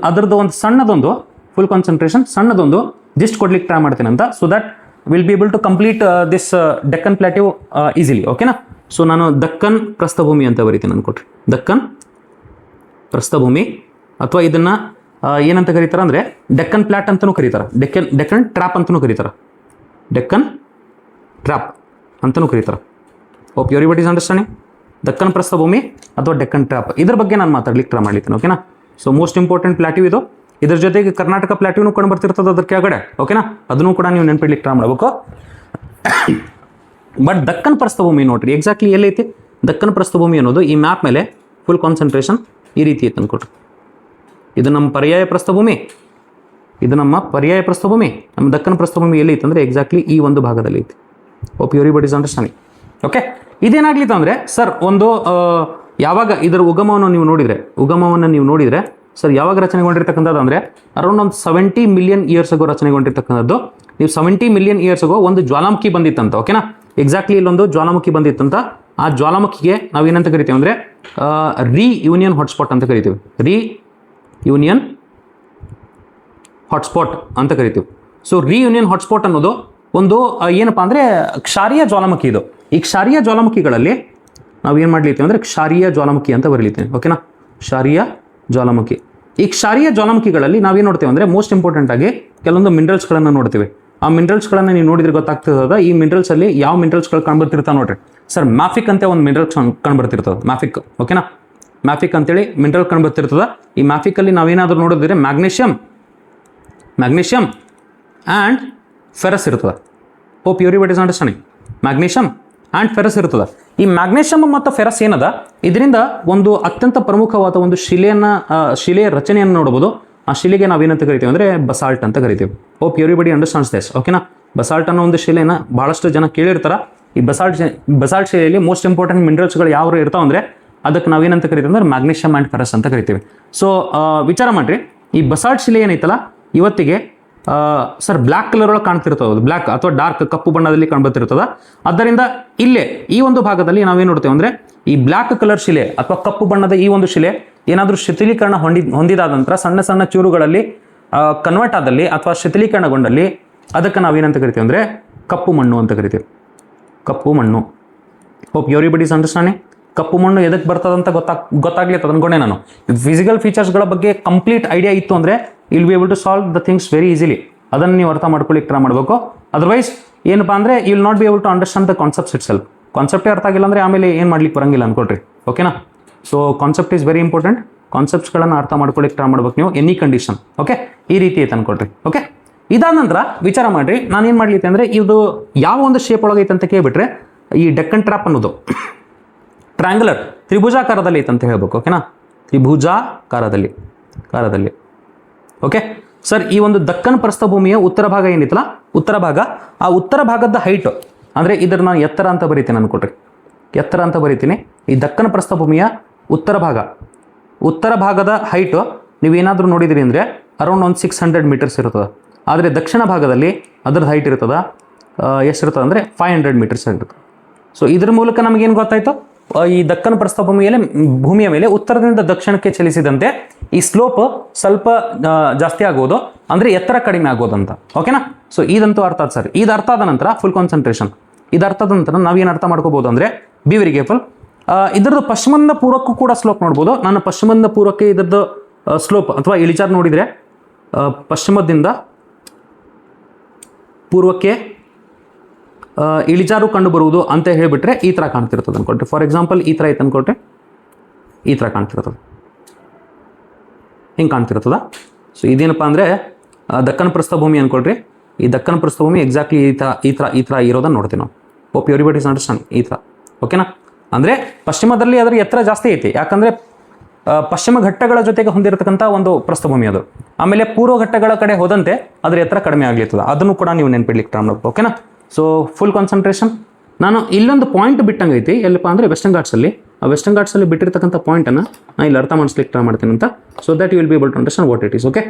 ಅದರದ್ದು ಒಂದು ಸಣ್ಣದೊಂದು ಫುಲ್ ಕಾನ್ಸಂಟ್ರೇಷನ್ ಸಣ್ಣದೊಂದು ಜಿಸ್ಟ್ ಕೊಡ್ಲಿಕ್ಕೆ ಟ್ರೈ ಮಾಡ್ತೇನೆ ಅಂತ. So that will be able to complete this Deccan plateau easily. ಓಕೆನಾ? ಸೊ ನಾನು ದಕ್ಕನ್ ಪ್ರಸ್ಥಭೂಮಿ ಅಂತ ಬರೀತೀನಿ ಅನ್ಕೊಟ್ರಿ. ದಕ್ಕನ್ ಪ್ರಸ್ಥಭೂಮಿ ಅಥವಾ ಇದನ್ನು ಏನಂತ ಕರೀತಾರೆ ಅಂದರೆ ಡೆಕ್ಕನ್ ಪ್ಲಾಟ್ ಅಂತಲೂ ಕರೀತಾರೆ, ಡೆಕ್ಕನ್ ಟ್ರ್ಯಾಪ್ ಅಂತಲೂ ಕರೀತಾರೆ, ಡೆಕ್ಕನ್ ಟ್ರ್ಯಾಪ್ ಅಂತಲೂ ಕರೀತಾರೆ. Hope everybody is understanding. Deccan ಪ್ರಸ್ಥಭೂಮಿ ಅಥವಾ ಡೆಕ್ಕನ್ ಟ್ರ್ಯಾಪ್ ಇದ್ರ ಬಗ್ಗೆ ನಾನು ಮಾತಾಡ್ಲಿಕ್ಕೆ ಟ್ರೈ ಮಾಡ್ಲಿದ್ದೀನಿ. ಓಕೆನಾ? ಸೊ ಮೋಸ್ಟ್ ಇಂಪಾರ್ಟೆಂಟ್ ಪ್ಲಾಟ್ಯೂ ಇದು. ಇದ್ರ ಜೊತೆಗೆ ಕರ್ನಾಟಕ ಪ್ಲಾಟ್ಯೂನು ಕೊಂಡು ಬರ್ತಿರ್ತದೆ ಅದ್ರ ಕೆಳಗಡೆ. ಓಕೆನಾ? ಅದನ್ನು ಕೂಡ ನೀವು ನೆನಪಿಡ್ಲಿಕ್ಕೆ ಟ್ರೈ ಮಾಡಬೇಕು. ಬಟ್ ದಕ್ಕನ್ ಪ್ರಸ್ಥಭೂಮಿ ನೋಡ್ರಿ ಎಕ್ಸಾಕ್ಟ್ಲಿ ಎಲ್ಲೈತಿ. ದಕ್ಕನ್ ಪ್ರಸ್ಥಭೂಮಿ ಅನ್ನೋದು ಈ ಮ್ಯಾಪ್ ಮೇಲೆ ಫುಲ್ ಕಾನ್ಸಂಟ್ರೇಷನ್ ಈ ರೀತಿ ಐತೆ ಅನ್ಕೊಟ್ರಿ. ಇದು ನಮ್ಮ ಪರ್ಯಾಯ ಪ್ರಸ್ಥಭೂಮಿ, ನಮ್ಮ ದಕ್ಕನ್ ಪ್ರಸ್ಥಭೂಮಿ ಎಲ್ಲಿ ಐತೆ ಅಂದರೆ ಎಕ್ಸಾಕ್ಟ್ಲಿ ಈ ಒಂದು ಭಾಗದಲ್ಲಿ ಐತಿ. Hope everybody is understanding. Okay? ಇದೇನಾಗ್ಲಿತ್ತು ಅಂದರೆ ಸರ್ ಒಂದು ಯಾವಾಗ ಇದರ ಉಗಮವನ್ನು ನೀವು ನೋಡಿದರೆ ಸರ್ ಯಾವಾಗ ರಚನೆಗೊಂಡಿರ್ತಕ್ಕಂಥದ್ದು ಅಂದರೆ ಅರೌಂಡ್ ಒಂದು 70 ಮಿಲಿಯನ್ ಇಯರ್ಸ್ ಆಗೋ ರಚನೆಗೊಂಡಿರ್ತಕ್ಕಂಥದ್ದು. ನೀವು 70 ಮಿಲಿಯನ್ ಇಯರ್ಸ್ ಆಗೋ ಒಂದು ಜ್ವಾಲಾಮುಖಿ ಬಂದಿತ್ತಂತ. ಓಕೆನಾ? ಎಕ್ಸಾಕ್ಟ್ಲಿ ಇಲ್ಲೊಂದು ಜ್ವಾಲಾಮುಖಿ ಬಂದಿತ್ತಂತ. ಆ ಜ್ವಾಲಾಮುಖಿಗೆ ನಾವೇನಂತ ಕರಿತೀವಿ ಅಂದರೆ ರಿಯೂನಿಯನ್ ಹಾಟ್ಸ್ಪಾಟ್ ಅಂತ ಕರಿತೀವಿ. ರಿಯೂನಿಯನ್ ಹಾಟ್ಸ್ಪಾಟ್ ಅಂತ ಕರಿತೀವಿ. ಸೊ ರಿಯೂನಿಯನ್ ಹಾಟ್ಸ್ಪಾಟ್ ಅನ್ನೋದು ಒಂದು ಏನಪ್ಪ ಅಂದರೆ ಕ್ಷಾರೀಯ ಜ್ವಾಲಾಮುಖಿ. ಇದು ಈ ಕ್ಷಾರೀಯ ಜ್ವಾಲಾಮುಖಿಗಳಲ್ಲಿ ನಾವು ಏನು ಮಾಡ್ಲಿತ್ತೀವಿ ಅಂದರೆ ಕ್ಷಾರೀಯ ಜ್ವಾಲಾಮುಖಿ ಅಂತ ಬರೀಲಿತ್ತೀವಿ. ಓಕೆನಾ? ಕ್ಷಾರೀಯ ಜ್ವಾಲಾಮುಖಿ. ಈ ಕ್ಷಾರೀಯ ಜ್ವಾಲಾಮುಖಿಗಳಲ್ಲಿ ನಾವೇನು ನೋಡ್ತೀವಿ ಅಂದರೆ ಮೋಸ್ಟ್ ಇಂಪಾರ್ಟೆಂಟ್ ಆಗಿ ಕೆಲವೊಂದು ಮಿನರಲ್ಸ್ಗಳನ್ನು ನೋಡ್ತೀವಿ. ಆ ಮಿನರಲ್ಸ್ಗಳನ್ನು ನೀವು ನೋಡಿದ್ರೆ ಗೊತ್ತಾಗ್ತದ. ಈ ಮಿನರಲ್ಸಲ್ಲಿ ಯಾವ ಮಿನರಲ್ಸ್ಗಳು ಕಂಡುಬರ್ತಿರ್ತಾವೆ ನೋಡ್ರಿ ಸರ್. ಮ್ಯಾಫಿಕ್ ಅಂತ ಒಂದು ಮಿನರಲ್ಸ್ ಕಂಡುಬರ್ತಿರ್ತದೆ, ಮ್ಯಾಫಿಕ್. ಓಕೆನಾ? ಮ್ಯಾಫಿಕ್ ಅಂತೇಳಿ ಮಿನರಲ್ ಕಂಡುಬರ್ತಿರ್ತದೆ. ಈ ಮ್ಯಾಫಿಕಲ್ಲಿ ನಾವೇನಾದರೂ ನೋಡಿದ್ರೆ ಮ್ಯಾಗ್ನೀಷಿಯಮ್ ಆ್ಯಂಡ್ ಫೆರಸ್ ಇರ್ತದೆ. Hope everybody is understanding. Magnesium and ferrous ಇರ್ತದೆ. ಈ ಮ್ಯಾಗ್ನೀಷಿಯಮ್ ಮತ್ತು ಫೆರಸ್ ಏನದ ಇದರಿಂದ ಒಂದು ಅತ್ಯಂತ ಪ್ರಮುಖವಾದ ಒಂದು ಶಿಲೆಯ ರಚನೆಯನ್ನು ನೋಡ್ಬೋದು. ಆ ಶಿಲೆಗೆ ನಾವೇನಂತ ಕರಿತೀವಿ ಅಂದರೆ ಬಸಾಲ್ಟ್ ಅಂತ ಕರಿತೀವಿ. Hope everybody understands this. ಓಕೆನಾ? ಬಸಾಲ್ಟ್ ಅನ್ನೋ ಒಂದು ಶಿಲೆನ ಭಾಳಷ್ಟು ಜನ ಕೇಳಿರ್ತಾರೆ. ಈ ಬಸಾಲ್ಟ್ ಶಿಲೆಯಲ್ಲಿ ಮೋಸ್ಟ್ ಇಂಪಾರ್ಟೆಂಟ್ ಮಿನರಲ್ಸ್ಗಳು ಯಾವ ಇರ್ತಾವೆ ಅಂದರೆ ಅದಕ್ಕೆ ನಾವೇನಂತ ಕರಿತೀವಿ ಅಂದರೆ ಮ್ಯಾಗ್ನೀಷಿಯಮ್ ಆ್ಯಂಡ್ ಫೆರಸ್ ಅಂತ ಕರಿತೀವಿ. ಸೊ ವಿಚಾರ ಮಾಡಿರಿ, ಈ ಬಸಾಲ್ಟ್ ಶಿಲೆ ಏನೈತಲ್ಲ ಇವತ್ತಿಗೆ ಸರ್ ಬ್ಲ್ಯಾಕ್ ಕಲರ್ ಒಳಗೆ ಕಾಣ್ತಿರ್ತದೆ, ಬ್ಲ್ಯಾಕ್ ಅಥವಾ ಡಾರ್ಕ್ ಕಪ್ಪು ಬಣ್ಣದಲ್ಲಿ ಕಾಣ್ಬರ್ತಿರ್ತದೆ. ಆದ್ದರಿಂದ ಇಲ್ಲೇ ಈ ಒಂದು ಭಾಗದಲ್ಲಿ ನಾವೇನು ನೋಡ್ತೇವೆ ಅಂದರೆ ಈ ಬ್ಲ್ಯಾಕ್ ಕಲರ್ ಶಿಲೆ ಅಥವಾ ಕಪ್ಪು ಬಣ್ಣದ ಈ ಒಂದು ಶಿಲೆ ಏನಾದರೂ ಶಿಥಿಲೀಕರಣ ಹೊಂದಿದಾದ ನಂತರ ಸಣ್ಣ ಸಣ್ಣ ಚೂರುಗಳಲ್ಲಿ ಕನ್ವರ್ಟ್ ಆದಲ್ಲಿ ಅಥವಾ ಶಿಥಿಲೀಕರಣಗೊಂಡಲ್ಲಿ ಅದಕ್ಕೆ ನಾವೇನಂತ ಕರಿತೀವಿ ಅಂದರೆ ಕಪ್ಪು ಮಣ್ಣು ಅಂತ ಕರಿತೀವಿ. ಕಪ್ಪು ಮಣ್ಣು. Hope everybody is understanding. ಕಪ್ಪು ಮಣ್ಣು ಎದಕ್ಕೆ ಬರ್ತದಂತ ಗೊತ್ತಾಗ್ಲಿತ್ತು ಅನ್ಕೊಂಡೆ ನಾನು. ಫಿಸಿಕಲ್ ಫೀಚರ್ಸ್ಗಳ ಬಗ್ಗೆ ಕಂಪ್ಲೀಟ್ ಐಡಿಯಾ ಇತ್ತು ಅಂದರೆ will be able to solve the things very easily. ಅದನ್ನು ನೀವು ಅರ್ಥ ಮಾಡ್ಕೊಳ್ಳಿಕ್ಕೆ ಟ್ರೈ ಮಾಡಬೇಕು. ಅದರ್ವೈಸ್ ಏನಪ್ಪ ಅಂದರೆ you will not be able to understand the concepts itself. ಕಾನ್ಸೆಪ್ಟೇ ಅರ್ಥ ಆಗಿಲ್ಲ ಅಂದರೆ ಆಮೇಲೆ ಏನು ಮಾಡ್ಲಿಕ್ಕೆ ಬರಂಗಿಲ್ಲ ಅನ್ಕೊಳ್ರಿ. ಓಕೆನಾ? So concept is very important. ಕಾನ್ಸೆಪ್ಟ್ಸ್ಗಳನ್ನು ಅರ್ಥ ಮಾಡ್ಕೊಳ್ಳಿಕ್ಕೆ ಟ್ರೈ ಮಾಡ್ಬೇಕು ನೀವು ಎನಿ ಕಂಡೀಷನ್. ಓಕೆ, ಈ ರೀತಿ ಐತೆ ಅನ್ಕೊಳ್ರಿ. ಓಕೆ, ಇದಾದ ನಂತರ ವಿಚಾರ ಮಾಡಿರಿ, ನಾನೇನು ಮಾಡ್ಲಿಕ್ಕೆ ಅಂದರೆ ಇದು ಯಾವ ಒಂದು ಶೇಪ್ ಒಳಗೈತೆ ಅಂತ ಕೇಳಿಬಿಟ್ರೆ ಈ ಡೆಕ್ಕನ್ ಟ್ರ್ಯಾಪ್ ಅನ್ನೋದು ಟ್ರ್ಯಾಂಗ್ಯುಲರ್ ತ್ರಿಭುಜಾಕಾರದಲ್ಲಿ ಐತೆ ಅಂತ ಹೇಳ್ಬೇಕು. ಓಕೆನಾ, ತ್ರಿಭುಜಾಕಾರದಲ್ಲಿ ಓಕೆ ಸರ್. ಈ ಒಂದು ದಕ್ಕನ್ ಪ್ರಸ್ಥಭೂಮಿಯ ಉತ್ತರ ಭಾಗ ಏನಿತ್ತಲ್ಲ, ಉತ್ತರ ಭಾಗ, ಆ ಉತ್ತರ ಭಾಗದ ಹೈಟ್ ಅಂದರೆ ಇದ್ರ ನಾನು ಎತ್ತರ ಅಂತ ಬರೀತೀನಿ ಅನ್ಕೊಟ್ರಿ, ಎತ್ತರ ಅಂತ ಬರೀತೀನಿ. ಈ ದಕ್ಕನ್ ಪ್ರಸ್ಥಭೂಮಿಯ ಉತ್ತರ ಭಾಗದ ಹೈಟು ನೀವೇನಾದರೂ ನೋಡಿದಿರಿ ಅಂದರೆ ಅರೌಂಡ್ ಒಂದು 600 ಮೀಟರ್ಸ್ ಇರ್ತದೆ. ಆದರೆ ದಕ್ಷಿಣ ಭಾಗದಲ್ಲಿ ಅದರದ್ದು ಹೈಟ್ ಇರ್ತದೆ ಎಷ್ಟಿರ್ತದೆ ಅಂದರೆ 500 ಮೀಟರ್ಸ್ ಇರ್ತದೆ. ಸೊ ಇದ್ರ ಮೂಲಕ ನಮಗೇನು ಗೊತ್ತಾಯಿತು, ಈ ದಕ್ಕನ್ ಭೂಮಿಯ ಮೇಲೆ ಉತ್ತರದಿಂದ ದಕ್ಷಿಣಕ್ಕೆ ಚಲಿಸಿದಂತೆ ಈ ಸ್ಲೋಪ್ ಸ್ವಲ್ಪ ಜಾಸ್ತಿ ಆಗೋದು, ಅಂದರೆ ಎತ್ತರ ಕಡಿಮೆ ಆಗೋದಂತ. ಓಕೆನಾ, ಸೊ ಇದಂತೂ ಅರ್ಥ ಆಯ್ತು ಸರ್. ಇದು ಅರ್ಥ ಆದ ನಂತರ ಫುಲ್ ಕಾನ್ಸಂಟ್ರೇಷನ್. ಇದು ಅರ್ಥ ಆದ ನಂತರ ನಾವೇನು ಅರ್ಥ ಮಾಡ್ಕೋಬೋದು ಅಂದರೆ ಬಿ ವೆರಿ ಕೇರ್ಫುಲ್. ಇದರದ್ದು ಪಶ್ಚಿಮದಿಂದ ಪೂರ್ವಕ್ಕೂ ಕೂಡ ಸ್ಲೋಪ್ ನೋಡ್ಬೋದು. ನಾನು ಪಶ್ಚಿಮದಿಂದ ಪೂರ್ವಕ್ಕೆ ಇದರದ್ದು ಸ್ಲೋಪ್ ಅಥವಾ ಇಳಿಜಾರು ನೋಡಿದರೆ ಪಶ್ಚಿಮದಿಂದ ಪೂರ್ವಕ್ಕೆ ಇಳಿಜಾರು ಕಂಡು ಬರುವುದು ಅಂತ ಹೇಳಿಬಿಟ್ರೆ ಈ ಥರ ಕಾಣ್ತಿರ್ತದೆ ಅನ್ಕೊಳ್ರಿ. ಫಾರ್ ಎಕ್ಸಾಂಪಲ್ ಈ ಥರ ಐತೆ ಅನ್ಕೊಳ್ರಿ, ಈ ಥರ ಕಾಣ್ತಿರ್ತದೆ, ಹಿಂಗೆ ಕಾಣ್ತಿರ್ತದ. ಸೊ ಇದೇನಪ್ಪ ಅಂದರೆ ದಕ್ಕನ್ ಪ್ರಸ್ಥಭೂಮಿ ಅನ್ಕೊಳ್ರಿ. ಈ ದಕ್ಕನ್ ಪ್ರಸ್ಥಭೂಮಿ ಎಕ್ಸಾಕ್ಟ್ಲಿ ಈ ಥರ ಇರೋದನ್ನು ನೋಡ್ತೀವಿ ನಾವು. Hope everybody is understand. ಈ ಥರ ಓಕೆನಾ. ಅಂದರೆ ಪಶ್ಚಿಮದಲ್ಲಿ ಅದರ ಎತ್ತರ ಜಾಸ್ತಿ ಐತಿ, ಯಾಕಂದರೆ ಪಶ್ಚಿಮ ಘಟ್ಟಗಳ ಜೊತೆಗೆ ಹೊಂದಿರತಕ್ಕಂಥ ಒಂದು ಪ್ರಸ್ಥಭೂಮಿ ಅದು. ಆಮೇಲೆ ಪೂರ್ವ ಘಟ್ಟಗಳ ಕಡೆ ಹೋದಂತೆ ಅದರ ಎತ್ತರ ಕಡಿಮೆ ಆಗ್ಲಿರ್ತದೆ, ಅದನ್ನು ಕೂಡ ನೀವು ನೆನ್ಪಿಡ್ಲಿಕ್ಕೆ ಟ್ರೈ ಮಾಡಬೇಕು. ಓಕೆನಾ, ಸೊ ಫುಲ್ ಕಾನ್ಸಂಟ್ರೇಷನ್. ನಾನು ಇಲ್ಲೊಂದು ಪಾಯಿಂಟ್ ಬಿಟ್ಟಂಗೆ ಐತಿ, ಎಲ್ಲಪ್ಪ ಅಂದರೆ ವೆಸ್ಟರ್ನ್ ಘಾಟ್ಸಲ್ಲಿ. ಆ ವೆಸ್ಟರ್ನ್ ಘಾಟ್ಸಲ್ಲಿ ಬಿಟ್ಟಿರ್ತಕ್ಕಂಥ ಪಾಯಿಂಟನ್ನು ನಾನು ಇಲ್ಲಿ ಅರ್ಥ ಮಾಡಿಸ್ಲಿಕ್ಕೆ ಟ್ರೈ ಮಾಡ್ತೀನಿ ಅಂತ, so that you will be able to understand what it is. Okay,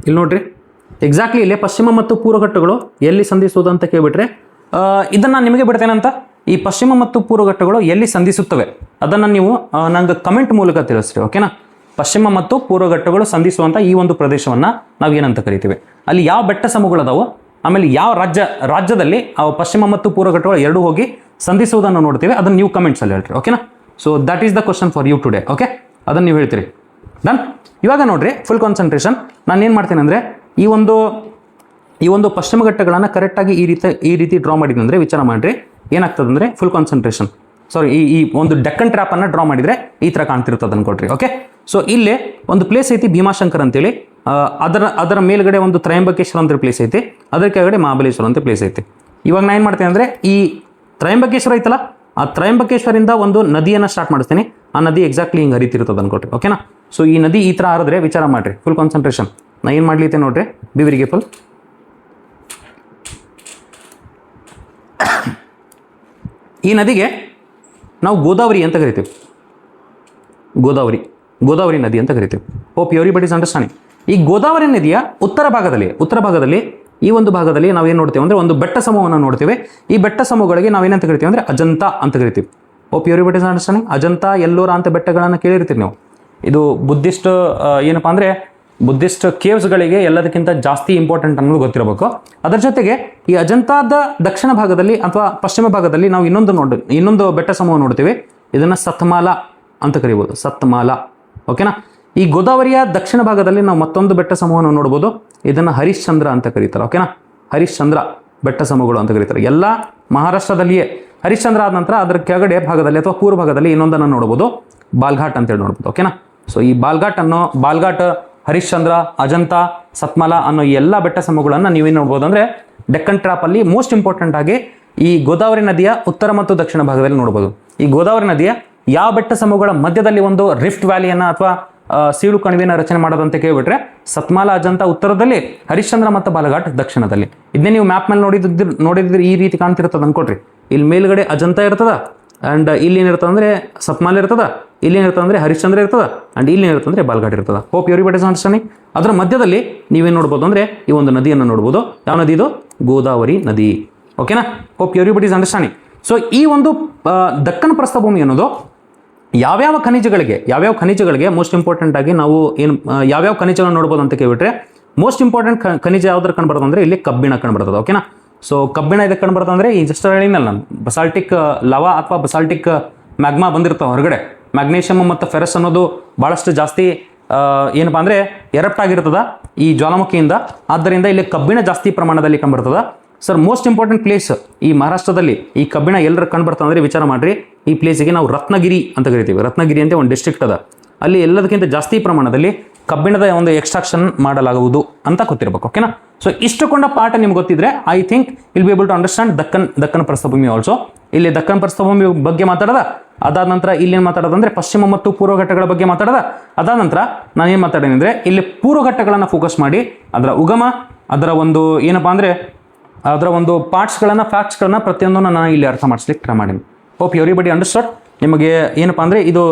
ಇಲ್ಲಿ ನೋಡ್ರಿ, ಎಕ್ಸಾಕ್ಟ್ಲಿ ಇಲ್ಲೇ ಪಶ್ಚಿಮ ಮತ್ತು ಪೂರ್ವ ಘಟ್ಟಗಳು ಎಲ್ಲಿ ಸಂಧಿಸುವುದು ಅಂತ ಕೇಳಿಬಿಟ್ರೆ ಇದನ್ನು ನಾನು ನಿಮಗೆ ಬಿಡ್ತೇನೆ ಅಂತ. ಈ ಪಶ್ಚಿಮ ಮತ್ತು ಪೂರ್ವ ಘಟ್ಟಗಳು ಎಲ್ಲಿ ಸಂಧಿಸುತ್ತವೆ ಅದನ್ನು ನೀವು ನಂಗೆ ಕಮೆಂಟ್ ಮೂಲಕ ತಿಳಿಸ್ರಿ. ಓಕೆನಾ, ಪಶ್ಚಿಮ ಮತ್ತು ಪೂರ್ವ ಘಟ್ಟಗಳು ಸಂಧಿಸುವಂಥ ಈ ಒಂದು ಪ್ರದೇಶವನ್ನು ನಾವು ಏನಂತ ಕರಿತೀವಿ, ಅಲ್ಲಿ ಯಾವ ಬೆಟ್ಟ ಸಮೂಹಗಳದಾವು, ಆಮೇಲೆ ಯಾವ ರಾಜ್ಯದಲ್ಲಿ ಆ ಪಶ್ಚಿಮ ಮತ್ತು ಪೂರ್ವ ಘಟ್ಟಗಳು ಎರಡೂ ಹೋಗಿ ಸಂಧಿಸುವುದನ್ನು ನೋಡ್ತೀವಿ, ಅದನ್ನು ನೀವು ಕಮೆಂಟ್ಸಲ್ಲಿ ಹೇಳ್ರಿ. ಓಕೆನಾ, so that is the question for you today. Okay, ಅದನ್ನು ನೀವು ಹೇಳ್ತೀರಿ. ಡನ್. ಇವಾಗ ನೋಡ್ರಿ, ಫುಲ್ ಕಾನ್ಸಂಟ್ರೇಷನ್. ನಾನು ಏನು ಮಾಡ್ತೀನಿ ಅಂದರೆ ಈ ಒಂದು ಪಶ್ಚಿಮ ಘಟ್ಟಗಳನ್ನು ಕರೆಕ್ಟಾಗಿ ಈ ರೀತಿ ಡ್ರಾ ಮಾಡಿದ್ವಿ ಅಂದರೆ ವಿಚಾರ ಮಾಡಿರಿ ಏನಾಗ್ತದೆ ಅಂದರೆ ಫುಲ್ ಕಾನ್ಸಂಟ್ರೇಷನ್. ಸಾರಿ, ಈ ಒಂದು ಡೆಕ್ಕನ್ ಟ್ರ್ಯಾಪನ್ನು ಡ್ರಾ ಮಾಡಿದರೆ ಈ ಥರ ಕಾಣ್ತಿರ್ತದೆ ಅನ್ಕೊಳ್ರಿ. ಓಕೆ, ಸೊ ಇಲ್ಲೇ ಒಂದು ಪ್ಲೇಸ್ ಐತಿ ಭೀಮಾಶಂಕರ್ ಅಂತೇಳಿ, ಅದರ ಮೇಲ್ಗಡೆ ಒಂದು ತ್ರಯಂಬಕೇಶ್ವರ ಅಂತ ಪ್ಲೇಸ್ ಐತಿ, ಅದರ ಕೆಳಗಡೆ ಮಹಾಬಲೇಶ್ವರ ಅಂತ ಪ್ಲೇಸ್ ಐತಿ. ಇವಾಗ ನಾನು ಏನು ಮಾಡ್ತೀನಿ ಅಂದರೆ ಈ ತ್ರಯಂಬಕೇಶ್ವರ ಐತಲ್ಲ, ಆ ತ್ರಯಂಬಕೇಶ್ವರಿಂದ ಒಂದು ನದಿಯನ್ನು ಸ್ಟಾರ್ಟ್ ಮಾಡಿಸ್ತೀನಿ. ಆ ನದಿ ಎಕ್ಸಾಕ್ಟ್ಲಿ ಹಿಂಗೆ ಹರಿತಿರ್ತದೆ ಅನ್ಕೊಳ್ರಿ. ಓಕೆನಾ, ಸೊ ಈ ನದಿ ಈ ಥರ ಹರಿದ್ರೆ ವಿಚಾರ ಮಾಡಿರಿ, ಫುಲ್ ಕಾನ್ಸಂಟ್ರೇಷನ್. ನಾನು ಏನು ಮಾಡ್ಲಿತ್ತೆ ನೋಡ್ರಿ, ಬಿ ವೆರಿ ಕೇರ್ಫುಲ್. ಈ ನದಿಗೆ ನಾವು ಗೋದಾವರಿ ಅಂತ ಕರಿತೀವಿ, ಗೋದಾವರಿ ನದಿ ಅಂತ ಕರಿತೀವಿ. Hope everybody is understanding. ಈ ಗೋದಾವರಿ ನದಿಯ ಉತ್ತರ ಭಾಗದಲ್ಲಿ ಈ ಒಂದು ಭಾಗದಲ್ಲಿ ನಾವೇನು ನೋಡ್ತೀವಿ ಅಂದರೆ ಒಂದು ಬೆಟ್ಟ ಸಮೂಹವನ್ನು ನೋಡ್ತೀವಿ. ಈ ಬೆಟ್ಟ ಸಮೂಹಗಳಿಗೆ ನಾವೇನಂತ ಕರಿತೀವಿ ಅಂದರೆ ಅಜಂತಾ ಅಂತ ಕರಿತೀವಿ. Hope everybody is understanding. Ajanta, Ellora ಅಂತ ಬೆಟ್ಟಗಳನ್ನು ಕೇಳಿರ್ತೀರಿ ನೀವು. ಇದು ಬುದ್ಧಿಸ್ಟ್ ಏನಪ್ಪ ಅಂದರೆ ಬುದ್ಧಿಸ್ಟ್ ಕೇವ್ಸ್ಗಳಿಗೆ ಎಲ್ಲದಕ್ಕಿಂತ ಜಾಸ್ತಿ ಇಂಪಾರ್ಟೆಂಟ್ ಅನ್ನೋದು ಗೊತ್ತಿರಬೇಕು. ಅದರ ಜೊತೆಗೆ ಈ ಅಜಂತಾದ ದಕ್ಷಿಣ ಭಾಗದಲ್ಲಿ ಅಥವಾ ಪಶ್ಚಿಮ ಭಾಗದಲ್ಲಿ ನಾವು ಇನ್ನೊಂದು ಬೆಟ್ಟ ಸಮೂಹ ನೋಡ್ತೀವಿ. ಇದನ್ನು ಸತ್ಮಾಲಾ ಅಂತ ಕರಿಬೋದು, ಸತ್ಮಾಲಾ. ಓಕೆನಾ. ಈ ಗೋದಾವರಿಯ ದಕ್ಷಿಣ ಭಾಗದಲ್ಲಿ ನಾವು ಮತ್ತೊಂದು ಬೆಟ್ಟ ಸಮೂಹವನ್ನು ನೋಡ್ಬೋದು, ಇದನ್ನು ಹರಿಶ್ಚಂದ್ರ ಅಂತ ಕರೀತಾರೆ. ಓಕೆನಾ, ಹರಿಶ್ಚಂದ್ರ ಬೆಟ್ಟ ಸಮೂಹಗಳು ಅಂತ ಕರೀತಾರೆ. ಎಲ್ಲ ಮಹಾರಾಷ್ಟ್ರದಲ್ಲಿಯೇ ಹರಿಶ್ಚಂದ್ರ ಆದ ನಂತರ ಅದರ ಕೆಳಗಡೆ ಭಾಗದಲ್ಲಿ ಅಥವಾ ಪೂರ್ವ ಭಾಗದಲ್ಲಿ ಇನ್ನೊಂದನ್ನು ನೋಡ್ಬೋದು, ಬಾಲ್ಘಾಟ್ ಅಂತೇಳಿ ನೋಡ್ಬೋದು. ಓಕೆನಾ, ಸೊ ಈ ಬಾಲ್ಘಾಟ್, ಹರಿಶ್ಚಂದ್ರ, ಅಜಂತಾ, ಸತ್ಮಾಲಾ ಅನ್ನೋ ಈ ಎಲ್ಲ ಬೆಟ್ಟ ಸಮೂಹಗಳನ್ನು ನೀವೇನು ನೋಡ್ಬೋದು ಅಂದರೆ ಡೆಕ್ಕನ್ ಟ್ರ್ಯಾಪಲ್ಲಿ ಮೋಸ್ಟ್ ಇಂಪಾರ್ಟೆಂಟ್ ಆಗಿ ಈ ಗೋದಾವರಿ ನದಿಯ ಉತ್ತರ ಮತ್ತು ದಕ್ಷಿಣ ಭಾಗದಲ್ಲಿ ನೋಡ್ಬೋದು. ಈ ಗೋದಾವರಿ ನದಿಯ ಯಾವ ಬೆಟ್ಟ ಸಮೂಹಗಳ ಮಧ್ಯದಲ್ಲಿ ಒಂದು ರಿಫ್ಟ್ ವ್ಯಾಲಿಯನ್ನು ಅಥವಾ ಸೀಳು ಕಣಿವೆಯನ್ನು ರಚನೆ ಮಾಡೋದಂತ ಕೇಳಿಬಿಟ್ರೆ ಸತ್ಮಾಲಾ, ಅಜಂತಾ ಉತ್ತರದಲ್ಲಿ, ಹರಿಶ್ಚಂದ್ರ ಮತ್ತು ಬಾಲ್ಘಾಟ್ ದಕ್ಷಿಣದಲ್ಲಿ. ಇದನ್ನೇ ನೀವು ಮ್ಯಾಪ್ ಮೇಲೆ ನೋಡಿದ್ರೆ ಈ ರೀತಿ ಕಾಣ್ತಿರ್ತದೆ ಅನ್ಕೊಟ್ರಿ. ಇಲ್ಲಿ ಮೇಲ್ಗಡೆ ಅಜಂತಾ ಇರ್ತದ, ಆ್ಯಂಡ್ ಇಲ್ಲಿ ಏನಿರ್ತದೆ ಅಂದರೆ ಸತ್ಮಾಲಾ ಇರ್ತದ, ಇಲ್ಲಿ ಏನಿರ್ತದೆ ಅಂದರೆ ಹರಿಶ್ಚಂದ್ರ ಇರ್ತದ, ಆ್ಯಂಡ್ ಇಲ್ಲಿ ಏನಿರ್ತದೆ ಅಂದರೆ ಬಾಲ್ಘಾಟ್ ಇರ್ತದ. Hope everybody is understanding. ಅದರ ಮಧ್ಯದಲ್ಲಿ ನೀವೇನು ನೋಡ್ಬೋದು ಅಂದರೆ ಈ ಒಂದು ನದಿಯನ್ನು ನೋಡ್ಬೋದು. ಯಾವ ನದಿ ಇದು? ಗೋದಾವರಿ ನದಿ. ಓಕೆನಾ, hope everybody is understanding. So ಈ ಒಂದು ದಕ್ಕನ್ ಪ್ರಸ್ಥಭೂಮಿ ಅನ್ನೋದು ಯಾವ್ಯಾವ ಖನಿಜಗಳಿಗೆ ಮೋಸ್ಟ್ ಇಂಪಾರ್ಟೆಂಟ್ ಆಗಿ ನಾವು ಯಾವ್ಯಾವ ಖನಿಜಗಳನ್ನ ನೋಡ್ಬೋದು ಅಂತ ಕೇಳಿಬಿಟ್ರೆ ಮೋಸ್ಟ್ ಇಂಪಾರ್ಟೆಂಟ್ ಖನಿಜ ಯಾವ್ದಾರು ಕಂಡುಬರ್ತದೆ ಅಂದರೆ ಇಲ್ಲಿ ಕಬ್ಬಿಣ ಕಂಡುಬರ್ತದೆ. ಓಕೆನಾ, ಸೊ ಕಬ್ಬಿಣ ಇದಕ್ಕೆ ಕಂಡುಬರ್ತದೆ ಅಂದರೆ ಈ ಜಸ್ಟ್ ಹೇಳಿನಲ್ಲ ನಾನು, ಬಸಾಲ್ಟಿಕ್ ಲವಾ ಅಥವಾ ಬಸಾಲ್ಟಿಕ್ ಮ್ಯಾಗ್ಮಾ ಬಂದಿರ್ತಾವೆ ಹೊರಗಡೆ. ಮ್ಯಾಗ್ನೇಷಿಯಮ್ ಮತ್ತು ಫೆರಸ್ ಅನ್ನೋದು ಭಾಳಷ್ಟು ಜಾಸ್ತಿ ಏನಪ್ಪ ಅಂದರೆ ಎರಪ್ಟ್ ಆಗಿರ್ತದ ಈ ಜ್ವಾಲಾಮುಖಿಯಿಂದ. ಆದ್ದರಿಂದ ಇಲ್ಲಿ ಕಬ್ಬಿಣ ಜಾಸ್ತಿ ಪ್ರಮಾಣದಲ್ಲಿ ಕಂಡುಬರ್ತದ. ಸರ್ ಮೋಸ್ಟ್ ಇಂಪಾರ್ಟೆಂಟ್ ಪ್ಲೇಸ್ ಈ ಮಹಾರಾಷ್ಟ್ರದಲ್ಲಿ ಈ ಕಬ್ಬಿಣ ಎಲ್ಲರ ಕಂಡುಬರ್ತದೆ ಅಂದರೆ ವಿಚಾರ ಮಾಡಿರಿ, ಈ ಪ್ಲೇಸಿಗೆ ನಾವು ರತ್ನಗಿರಿ ಅಂತ ಕರಿತೀವಿ. ರತ್ನಗಿರಿ ಅಂತ ಒಂದು ಡಿಸ್ಟ್ರಿಕ್ಟ್ ಅದ. ಅಲ್ಲಿ ಎಲ್ಲದಕ್ಕಿಂತ ಜಾಸ್ತಿ ಪ್ರಮಾಣದಲ್ಲಿ ಕಬ್ಬಿಣದ ಒಂದು ಎಕ್ಸ್ಟ್ರಾಕ್ಷನ್ ಮಾಡಲಾಗುವುದು ಅಂತ ಗೊತ್ತಿರಬೇಕು. ಓಕೆನಾ? ಸೊ ಇಷ್ಟುಕೊಂಡ ಪಾಠ ನಿಮ್ಗೆ ಗೊತ್ತಿದ್ರೆ I think will be able to understand Deccan ಪ್ರಸ್ಥಭೂಮಿ ಆಲ್ಸೋ. ಇಲ್ಲಿ ದಕ್ಕನ್ ಪ್ರಸ್ಥಭೂಮಿ ಬಗ್ಗೆ ಮಾತಾಡದ, ಅದಾದ ನಂತರ ಇಲ್ಲಿ ಏನು ಮಾತಾಡೋದಂದ್ರೆ ಪಶ್ಚಿಮ ಮತ್ತು ಪೂರ್ವ ಘಟ್ಟಗಳ ಬಗ್ಗೆ ಮಾತಾಡದ, ಅದಾದ ನಂತರ ನಾನು ಏನು ಮಾತಾಡೇನೆ ಅಂದರೆ ಇಲ್ಲಿ ಪೂರ್ವ ಘಟ್ಟಗಳನ್ನು ಫೋಕಸ್ ಮಾಡಿ ಅದರ ಉಗಮ, ಅದರ ಒಂದು ಏನಪ್ಪ ಅಂದರೆ ಅದರ ಒಂದು ಪಾರ್ಟ್ಸ್ಗಳನ್ನು ಫ್ಯಾಕ್ಟ್ಸ್ಗಳನ್ನ ಪ್ರತಿಯೊಂದನ್ನು ನಾನು ಇಲ್ಲಿ ಅರ್ಥ ಮಾಡಿಸ್ಲಿಕ್ಕೆ ಟ್ರೈ ಮಾಡೀನಿ. Hope everybody understand. ನಿಮಗೆ ಏನಪ್ಪ ಅಂದರೆ ಇದು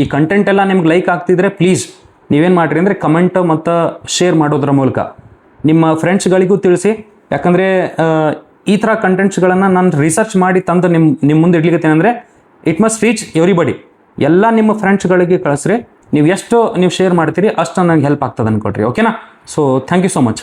ಈ ಕಂಟೆಂಟ್ ಎಲ್ಲ ನಿಮ್ಗೆ ಲೈಕ್ ಆಗ್ತಿದ್ರೆ ಪ್ಲೀಸ್ ನೀವೇನು ಮಾಡಿರಿ ಅಂದರೆ ಕಮೆಂಟ್ ಮತ್ತು ಶೇರ್ ಮಾಡೋದ್ರ ಮೂಲಕ ನಿಮ್ಮ ಫ್ರೆಂಡ್ಸ್ಗಳಿಗೂ ತಿಳಿಸಿ. ಯಾಕಂದರೆ ಈ ಥರ ಕಂಟೆಂಟ್ಸ್ಗಳನ್ನು ನಾನು ರಿಸರ್ಚ್ ಮಾಡಿ ತಂದು ನಿಮ್ಮ ಮುಂದೆ ಇಡ್ಲಿಕ್ಕೆ ಅಂದರೆ ಇಟ್ ಮಸ್ಟ್ ರೀಚ್ ಎವ್ರಿಬಡಿ. ಎಲ್ಲ ನಿಮ್ಮ ಫ್ರೆಂಡ್ಸ್ಗಳಿಗೆ ಕಳಿಸ್ರಿ. ನೀವು ಎಷ್ಟು ಶೇರ್ ಮಾಡ್ತೀರಿ ಅಷ್ಟು ನನಗೆ ಹೆಲ್ಪ್ ಆಗ್ತದೆ ಅಂದ್ಕೊಳ್ರಿ. ಓಕೆನಾ? So thank you so much.